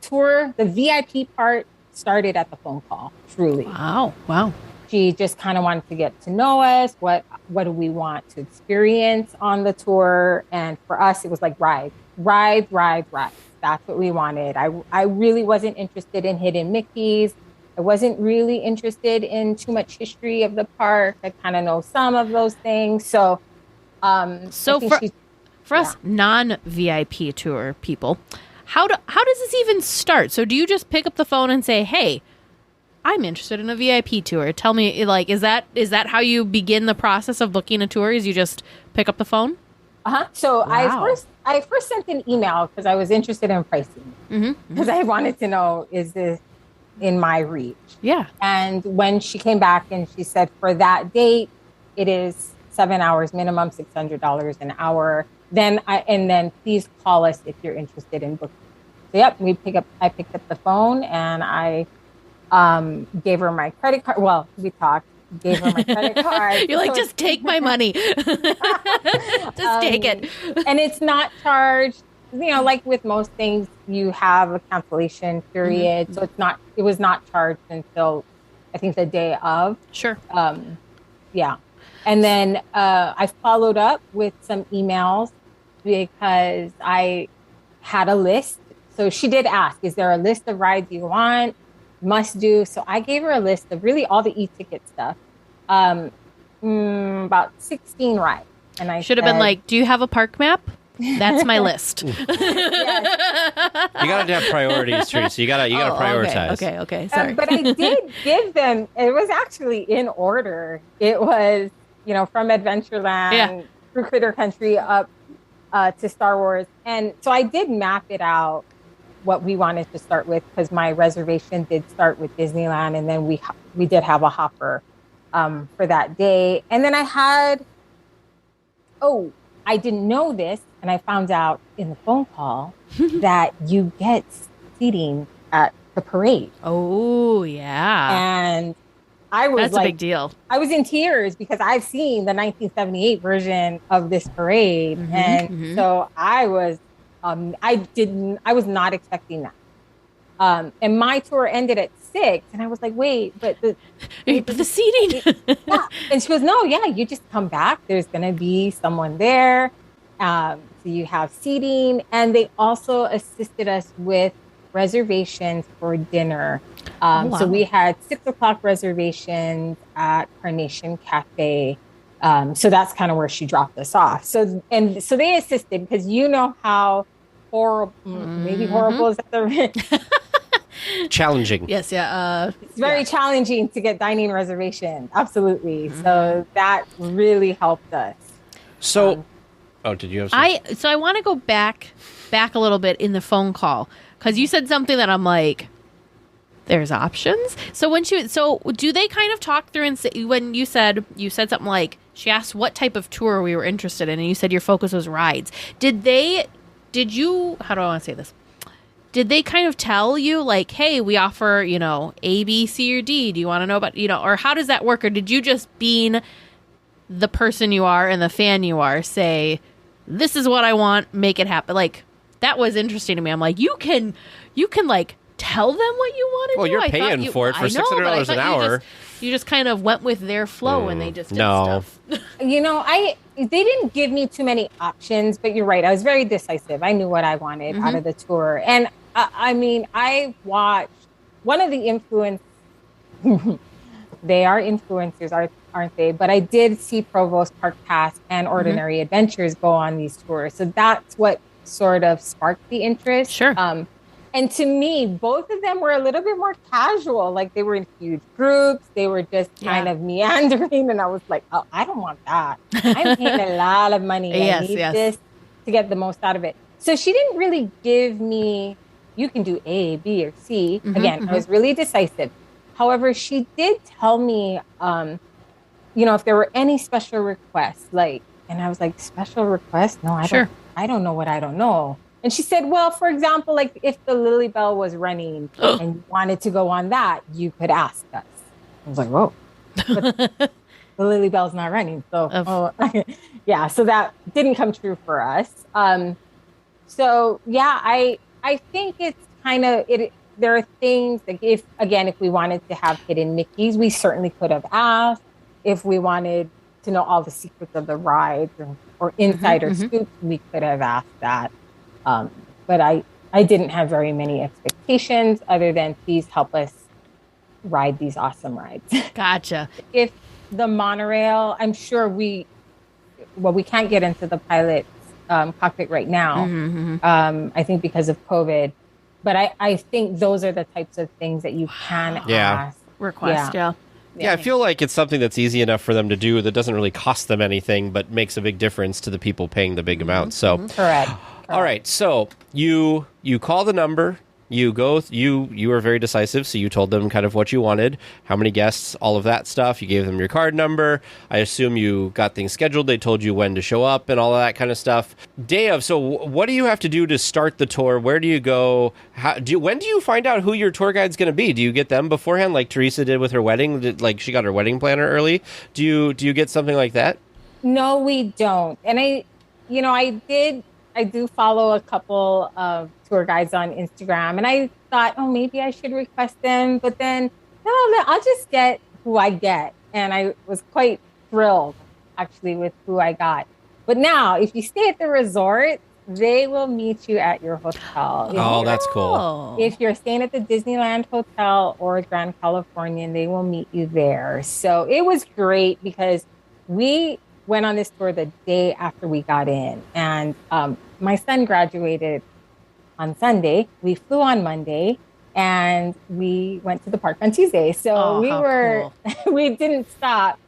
tour, the VIP part started at the phone call, truly. Wow. She just kind of wanted to get to know us. What do we want to experience on the tour? And for us, it was like rides. That's what we wanted. I really wasn't interested in hidden Mickeys. I wasn't really interested in too much history of the park. I kind of know some of those things. So for us non-VIP tour people, how does this even start? So do you just pick up the phone and say, hey, I'm interested in a VIP tour. Tell me, is that how you begin the process of booking a tour? Is you just pick up the phone? So wow. I first sent an email because I was interested in pricing. Because I wanted to know, is this in my reach? Yeah. And when she came back and she said, for that date, it is 7 hours minimum, $600 an hour. Then please call us if you're interested in booking. So I picked up the phone and I gave her my credit card. Well, we talked. Gave her my credit card. You're like, just take my money. Just take it. And it's not charged. Like with most things, you have a cancellation period. So it was not charged until I think the day of. Sure. Yeah. And then I followed up with some emails because I had a list. So she did ask, is there a list of rides you want? Must do. So I gave her a list of really all the e-ticket stuff, about 16 rides. And I should have been like, do you have a park map? That's my list. Yes. You got to have priorities, Teresa. You got to prioritize. Okay. Sorry. But I did give them. It was actually in order. It was from Adventureland through Critter Country up to Star Wars, and so I did map it out what we wanted to start with because my reservation did start with Disneyland, and then we did have a hopper for that day, and then I had I didn't know this, and I found out in the phone call that you get seating at the parade. Oh yeah, and I was that's a big deal. I was in tears because I've seen the 1978 version of this parade, so I was. I was not expecting that. And my tour ended at 6, and I was like, wait, but the seating. Yeah. And she goes, no, you just come back. There's going to be someone there. So you have seating. And they also assisted us with reservations for dinner. Wow. So we had 6:00 reservations at Carnation Cafe. So that's kind of where she dropped us off. So they assisted because you know how horrible, maybe horrible is that the Challenging. Yes, yeah. It's very challenging to get dining reservations. Absolutely. So that really helped us. So, did you have some? So I want to go back a little bit in the phone call because you said something that I'm like, there's options. So do they kind of talk through and say, when you said something like, she asked what type of tour we were interested in, and you said your focus was rides. Did you, how do I want to say this? Did they kind of tell you like, hey, we offer, A, B, C, or D. Do you want to know about, or how does that work? Or did you just, being the person you are and the fan you are, say, this is what I want, make it happen? Like, that was interesting to me. I'm like, you can like tell them what you want to do. Well, you're paying for it for $600 an hour. You just kind of went with their flow and they just did stuff. They didn't give me too many options, but you're right. I was very decisive. I knew what I wanted out of the tour. And I watched one of the they are influencers, aren't they? But I did see Provost, Park Pass, and Ordinary Adventures go on these tours. So that's what sort of sparked the interest. Sure. And to me, both of them were a little bit more casual. Like they were in huge groups. They were just kind of meandering. And I was like, oh, I don't want that. I'm paying a lot of money. I need this to get the most out of it. So she didn't really give me, you can do A, B, or C. Again, I was really decisive. However, she did tell me, if there were any special requests, and I was like, special requests? No, I don't know what I don't know. And she said, well, for example, like if the Lily Bell was running and you wanted to go on that, you could ask us. I was like, whoa, but the Lily Bell's not running. So, so that didn't come true for us. I think it's kind of, there are things like if we wanted to have hidden Mickeys, we certainly could have asked. If we wanted to know all the secrets of the rides or insider scoops, we could have asked that. But I didn't have very many expectations other than please help us ride these awesome rides. Gotcha. If the monorail, I'm sure we can't get into the pilot's cockpit right now. I think because of COVID, but I think those are the types of things that you can ask. Request. Yeah, I feel like it's something that's easy enough for them to do that doesn't really cost them anything, but makes a big difference to the people paying the big amount. So, correct. All right, so you call the number. You go. You were very decisive, so you told them kind of what you wanted, how many guests, all of that stuff. You gave them your card number. I assume you got things scheduled. They told you when to show up and all of that kind of stuff. Day of. So, what do you have to do to start the tour? Where do you go? When do you find out who your tour guide's going to be? Do you get them beforehand, like Teresa did with her wedding? Like she got her wedding planner early. Do you get something like that? No, we don't. And I do follow a couple of tour guides on Instagram, and I thought, oh, maybe I should request them. But then, no, I'll just get who I get. And I was quite thrilled, actually, with who I got. But now, if you stay at the resort, they will meet you at your hotel. That's cool. If you're staying at the Disneyland Hotel or Grand Californian, they will meet you there. So it was great because we went on this tour the day after we got in. And my son graduated on Sunday. We flew on Monday and we went to the park on Tuesday. So we didn't stop.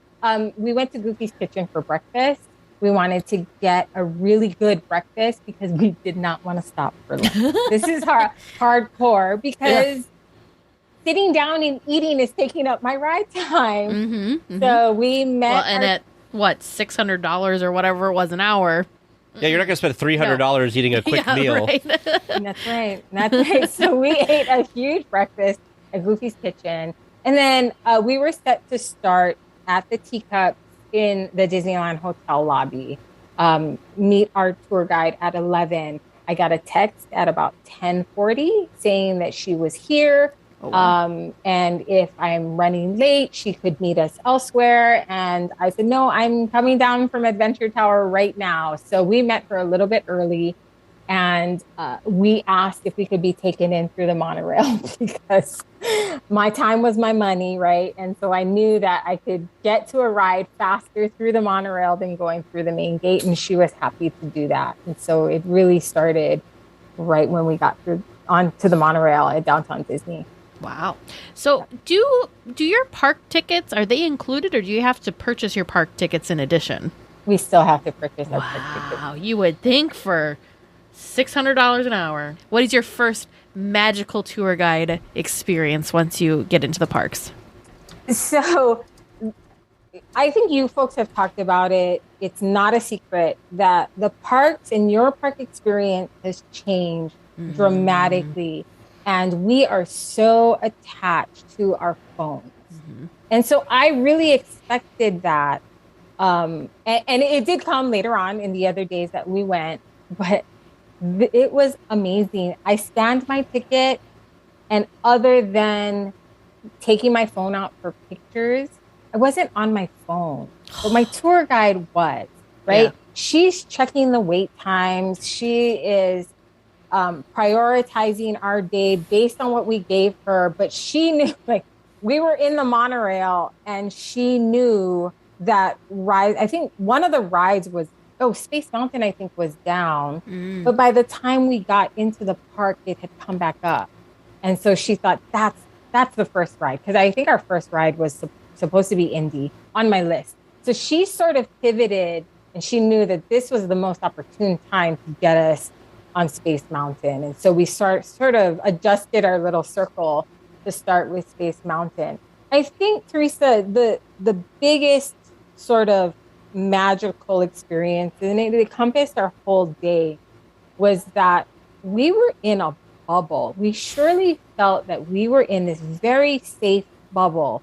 We went to Goofy's Kitchen for breakfast. We wanted to get a really good breakfast because we did not want to stop for lunch. This is hardcore because sitting down and eating is taking up my ride time. So we met. At $600 or whatever it was an hour. Yeah, you're not going to spend $300 eating a quick meal. Right. That's right. So we ate a huge breakfast at Goofy's Kitchen. And then we were set to start at the Teacups in the Disneyland Hotel lobby. Meet our tour guide at 11. I got a text at about 10:40 saying that she was here. Oh, wow. And if I'm running late, she could meet us elsewhere. And I said, no, I'm coming down from Adventure Tower right now. So we met her a little bit early. And we asked if we could be taken in through the monorail because my time was my money, right? And so I knew that I could get to a ride faster through the monorail than going through the main gate. And she was happy to do that. And so it really started right when we got onto the monorail at Downtown Disney. Wow. So do your park tickets, are they included or do you have to purchase your park tickets in addition? We still have to purchase our park tickets. Wow. You would think for $600 an hour. What is your first magical tour guide experience once you get into the parks? So I think you folks have talked about it. It's not a secret that the parks and your park experience has changed dramatically. And we are so attached to our phones. And so I really expected that. And it did come later on in the other days that we went, but it was amazing. I scanned my ticket, and other than taking my phone out for pictures, I wasn't on my phone. But my tour guide was, right? Yeah. She's checking the wait times. She is prioritizing our day based on what we gave her. But she knew, like, we were in the monorail, and she knew that ride. I think one of the rides was, Space Mountain, I think, was down. But by the time we got into the park, it had come back up. And so she thought, that's the first ride. Because I think our first ride was supposed to be Indy on my list. So she sort of pivoted, and she knew that this was the most opportune time to get us on Space Mountain. And so we sort of adjusted our little circle to start with Space Mountain. I think, Teresa, the biggest sort of magical experience, and it encompassed our whole day, was that we were in a bubble. We surely felt that we were in this very safe bubble.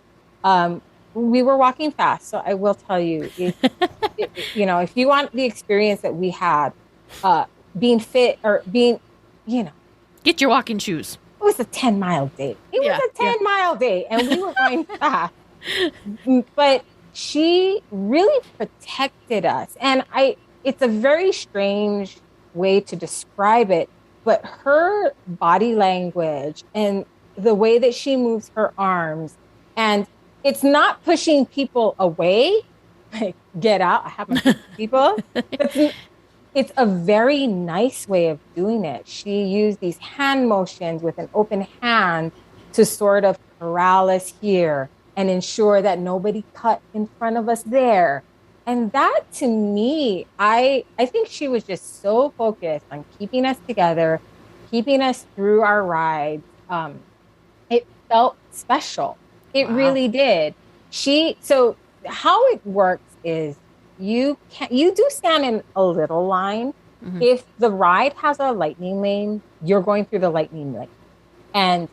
We were walking fast, so I will tell you, if you want the experience that we had, being fit or being, get your walking shoes. It was a 10-mile day. It was a 10-mile day, and we were going fast. But she really protected us. And it's a very strange way to describe it, but her body language and the way that she moves her arms, and it's not pushing people away, like, get out, I haven't pushed people. It's a very nice way of doing it. She used these hand motions with an open hand to sort of corral us here and ensure that nobody cut in front of us there. And that, to me, I think she was just so focused on keeping us together, keeping us through our rides. It felt special. It really did. So how it works is you do stand in a little line. If the ride has a lightning lane, you're going through the lightning lane. And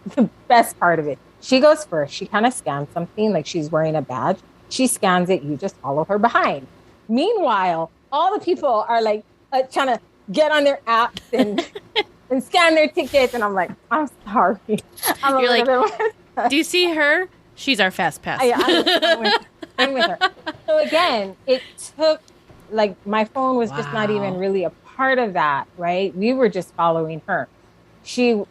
the best part of it, she goes first. She kind of scans something, like she's wearing a badge. She scans it. You just follow her behind. Meanwhile, all the people are like trying to get on their apps and scan their tickets. And I'm like, I'm sorry. You're like, do you see her? She's our fast pass. I'm with her. So again, it took, like, my phone was just not even really a part of that, right? We were just following her. She,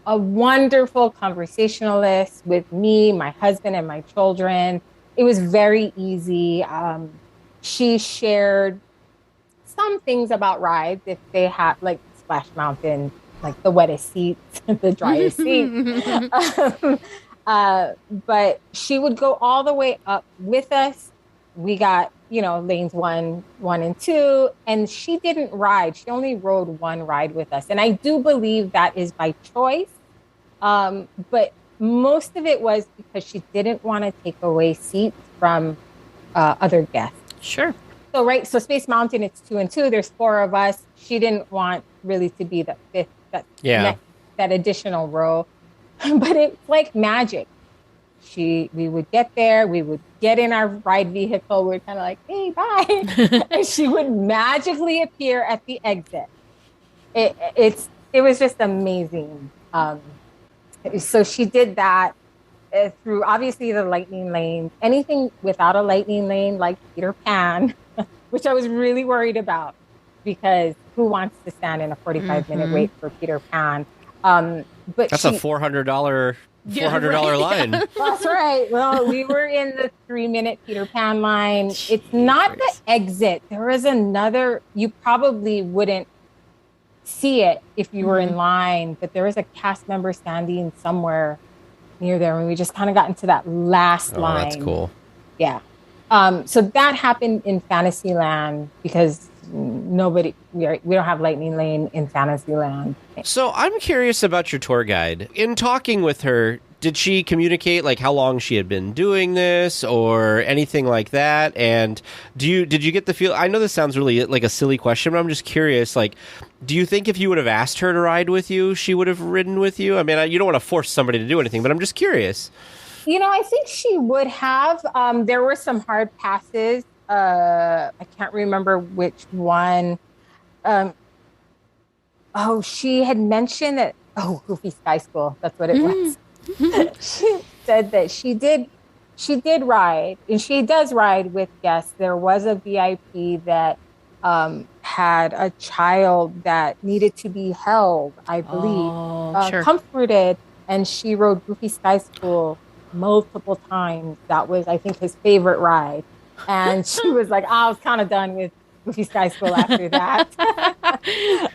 a wonderful conversationalist with me, my husband, and my children. It was very easy. She shared some things about rides if they had, like Splash Mountain, like the wettest seats, the driest seats. But she would go all the way up with us. We got, lanes 1, and 2, and she didn't ride. She only rode one ride with us. And I do believe that is by choice. But most of it was because she didn't want to take away seats from other guests. Sure. So Space Mountain, it's 2 and 2. There's 4 of us. She didn't want really to be the fifth, that additional row. But it's like magic. We would get there, we would get in our ride vehicle, we're kind of like, hey, bye. And she would magically appear at the exit. It was just amazing. So she did that through, obviously, the lightning lane. Anything without a lightning lane, like Peter Pan, which I was really worried about. because who wants to stand in a 45-minute wait for Peter Pan? But that's a $400 line. That's right. Well, we were in the 3-minute Peter Pan line. It's not the exit. There is another. You probably wouldn't see it if you were in line, but there was a cast member standing somewhere near there, and we just kind of got into that last line. That's cool. Yeah. So that happened in Fantasyland because we don't have Lightning Lane in Fantasyland. So I'm curious about your tour guide. In talking with her, did she communicate like how long she had been doing this or anything like that? And did you get the feel? I know this sounds really like a silly question, but I'm just curious. Like, do you think if you would have asked her to ride with you, she would have ridden with you? I mean, you don't want to force somebody to do anything, but I'm just curious. I think she would have. There were some hard passes. I can't remember which one. She had mentioned that. Oh, Goofy Sky School. That's what it was. She said that she did ride, and she does ride with guests. There was a VIP that had a child that needed to be held, I believe, comforted, and she rode Goofy Sky School multiple times. That was, I think, his favorite ride. And she was like, I was kind of done with Goofy Sky School after that. But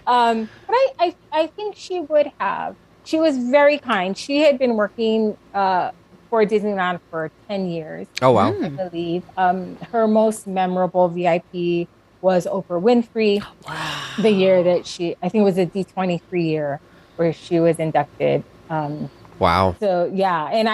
I think she would have. She was very kind. She had been working for Disneyland for 10 years. Oh, wow. I believe. Her most memorable VIP was Oprah Winfrey. Wow. The year that I think it was a D23 year where she was inducted. Wow. So, yeah. And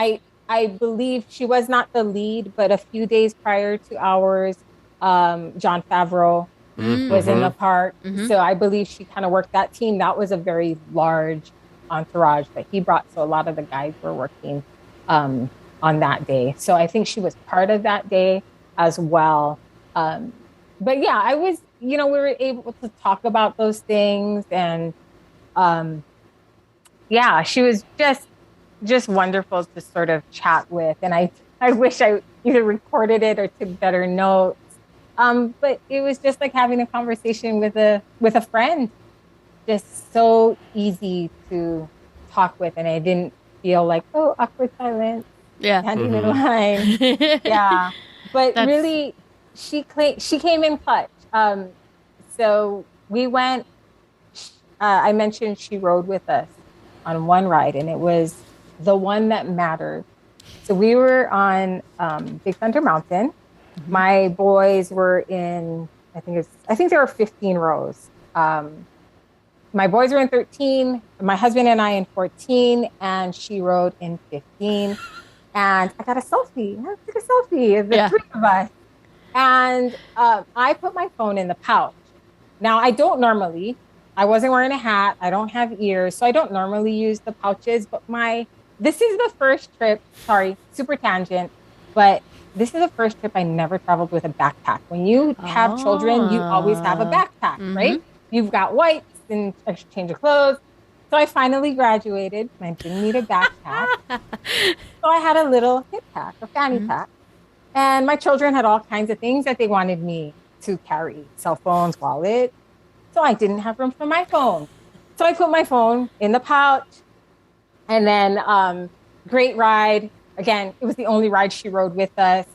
I believe she was not the lead, but a few days prior to ours, Jon Favreau was in the park. So I believe she kind of worked that team. That was a very large entourage that he brought. So a lot of the guys were working on that day. So I think she was part of that day as well. But yeah, I was, we were able to talk about those things. And she was just wonderful to sort of chat with. And I wish I either recorded it or took better notes. But it was just like having a conversation with a friend. Just so easy to talk with. And I didn't feel like, awkward silence. Yeah. Standing in line. Yeah. But really, she came in clutch. So we went, I mentioned she rode with us on one ride, and it was the one that mattered. So we were on Big Thunder Mountain. My boys were in, I think there were 15 rows. My boys were in 13, my husband and I in 14, and she rode in 15. And I got a selfie. I took a selfie of the three of us. And I put my phone in the pouch. Now, I wasn't wearing a hat. I don't have ears, so I don't normally use the pouches. But this is the first trip, sorry, super tangent, but this is the first trip I never traveled with a backpack. When you have children, you always have a backpack, right? You've got wipes and extra change of clothes. So I finally graduated, and I didn't need a backpack. So I had a little hip pack, a fanny pack. And my children had all kinds of things that they wanted me to carry, cell phones, wallet. So I didn't have room for my phone. So I put my phone in the pouch. And then great ride. Again, it was the only ride she rode with us.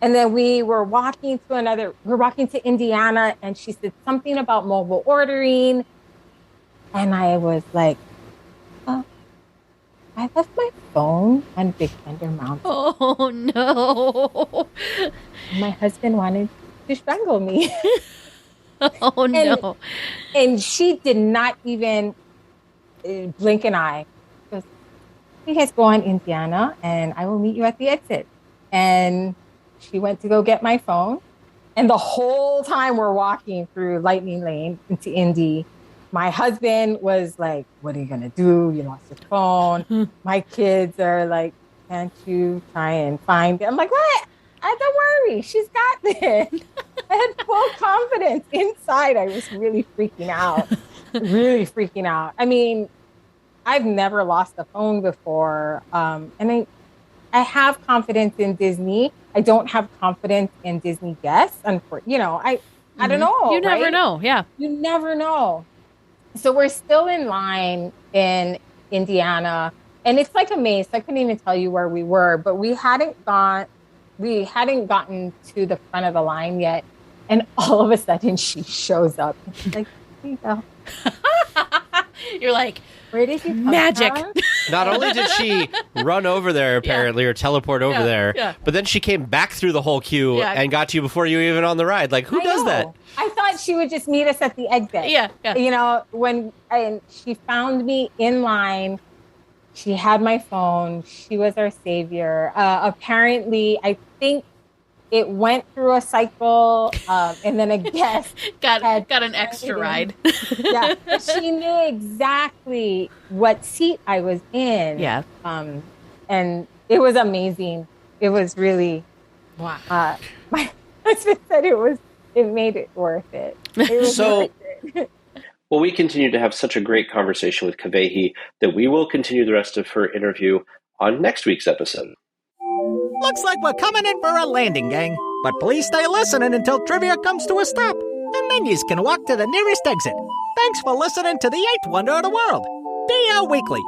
And then we were walking to Indiana, and she said something about mobile ordering. And I was like, I left my phone on Big Thunder Mountain. Oh, no. My husband wanted to strangle me. Oh, no. And she did not even blink an eye. She goes, you guys go on Indiana, and I will meet you at the exit. And she went to go get my phone. And the whole time we're walking through Lightning Lane into Indy, my husband was like, what are you going to do? You lost your phone. My kids are like, can't you try and find it? I'm like, what? Don't worry. She's got this. I had full confidence inside. I was really freaking out. I mean, I've never lost a phone before. And I have confidence in Disney. I don't have confidence in Disney guests. I don't know. You never know. Yeah. You never know. So we're still in line in Indiana, and it's like a maze. I couldn't even tell you where we were, but we hadn't gotten to the front of the line yet. And all of a sudden she shows up. And she's like, here you go. You're like, where did you come magic from? Not only did she run over there, apparently, or teleport over there, but then she came back through the whole queue and got to you before you were even on the ride. Like, who does that? I thought she would just meet us at the exit. Yeah. You know, and she found me in line. She had my phone. She was our savior. Apparently, I think it went through a cycle, and then a guest got an extra ride. Yeah, she knew exactly what seat I was in. Yeah, and it was amazing. It was really wow. My husband said it made it worth it. It was worth it. Well, we continue to have such a great conversation with Kawehi that we will continue the rest of her interview on next week's episode. Looks like we're coming in for a landing, gang. But please stay listening until trivia comes to a stop. And then you can walk to the nearest exit. Thanks for listening to the 8th wonder of the world, DLWeekly.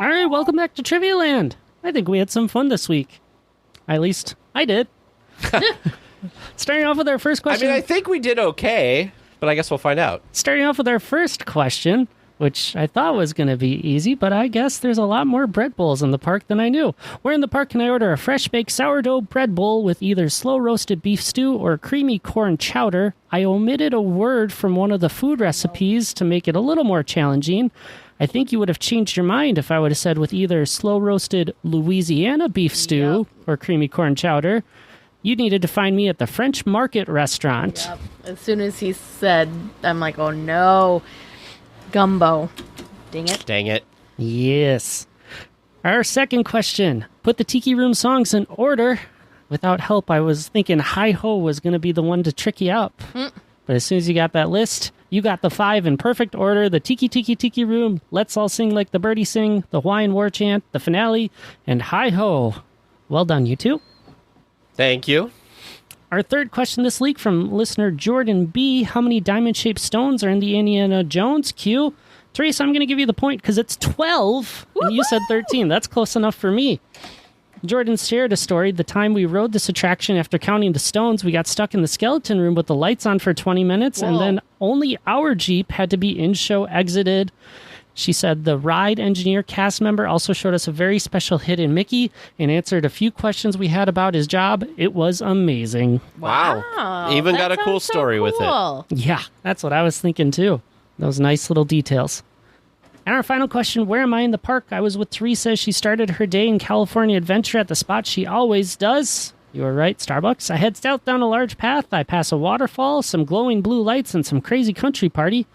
All right, welcome back to Trivia Land. I think we had some fun this week. At least I did. Starting off with our first question. I think we did okay, but I guess we'll find out. Starting off with our first question, which I thought was going to be easy, but I guess there's a lot more bread bowls in the park than I knew. Where in the park can I order a fresh-baked sourdough bread bowl with either slow-roasted beef stew or creamy corn chowder? I omitted a word from one of the food recipes to make it a little more challenging. I think you would have changed your mind if I would have said with either slow-roasted Louisiana beef stew or creamy corn chowder. You needed to find me at the French Market restaurant. Yep. As soon as he said, I'm like, oh no. Gumbo. Dang it. Yes. Our second question. Put the Tiki Room songs in order. Without help, I was thinking Hi-Ho was going to be the one to trick you up. But as soon as you got that list, you got the 5 in perfect order. The Tiki Tiki Tiki Room, Let's All Sing Like the Birdie Sing, the Hawaiian War Chant, the finale, and Hi-Ho. Well done, you two. Thank you. Our third question this week from listener Jordan B. How many diamond-shaped stones are in the Indiana Jones queue? Teresa, I'm going to give you the point because it's 12, and you said 13. That's close enough for me. Jordan shared a story. The time we rode this attraction after counting the stones, we got stuck in the skeleton room with the lights on for 20 minutes, and then only our Jeep had to be in-show exited. She said the ride engineer cast member also showed us a very special hidden Mickey and answered a few questions we had about his job. It was amazing. Wow. Even got a cool story with it. Yeah, that's what I was thinking too. Those nice little details. And our final question, where am I in the park? I was with Teresa. She started her day in California Adventure at the spot she always does. You were right, Starbucks. I head south down a large path. I pass a waterfall, some glowing blue lights, and some crazy country party.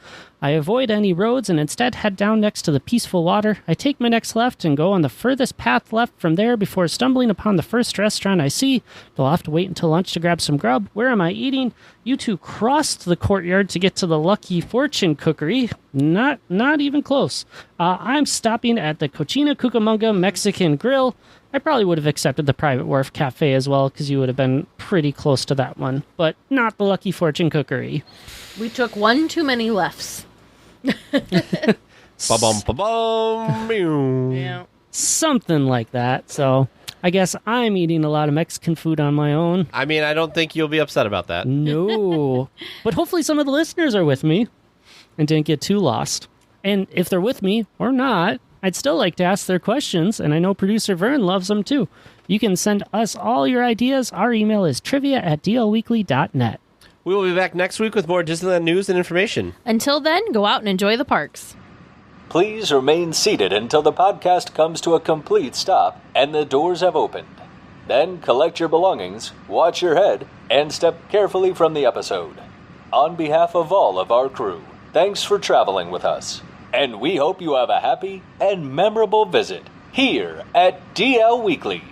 I avoid any roads and instead head down next to the peaceful water. I take my next left and go on the furthest path left from there before stumbling upon the first restaurant I see. I'll have to wait until lunch to grab some grub. Where am I eating? You two crossed the courtyard to get to the Lucky Fortune Cookery. Not even close. I'm stopping at the Cochina Cucamonga Mexican Grill. I probably would have accepted the Private Wharf Cafe as well because you would have been pretty close to that one, but not the Lucky Fortune Cookery. We took one too many lefts. Ba-bum. Yeah. Something like that. So I guess I'm eating a lot of Mexican food on my own. I mean, I don't think you'll be upset about that. No. But hopefully some of the listeners are with me and didn't get too lost. And if they're with me or not, I'd still like to ask their questions, and I know producer Vern loves them too. You can send us all your ideas. Our email is trivia@dlweekly.net. We will be back next week with more Disneyland news and information. Until then, go out and enjoy the parks. Please remain seated until the podcast comes to a complete stop and the doors have opened. Then collect your belongings, watch your head, and step carefully from the episode. On behalf of all of our crew, thanks for traveling with us. And we hope you have a happy and memorable visit here at DL Weekly.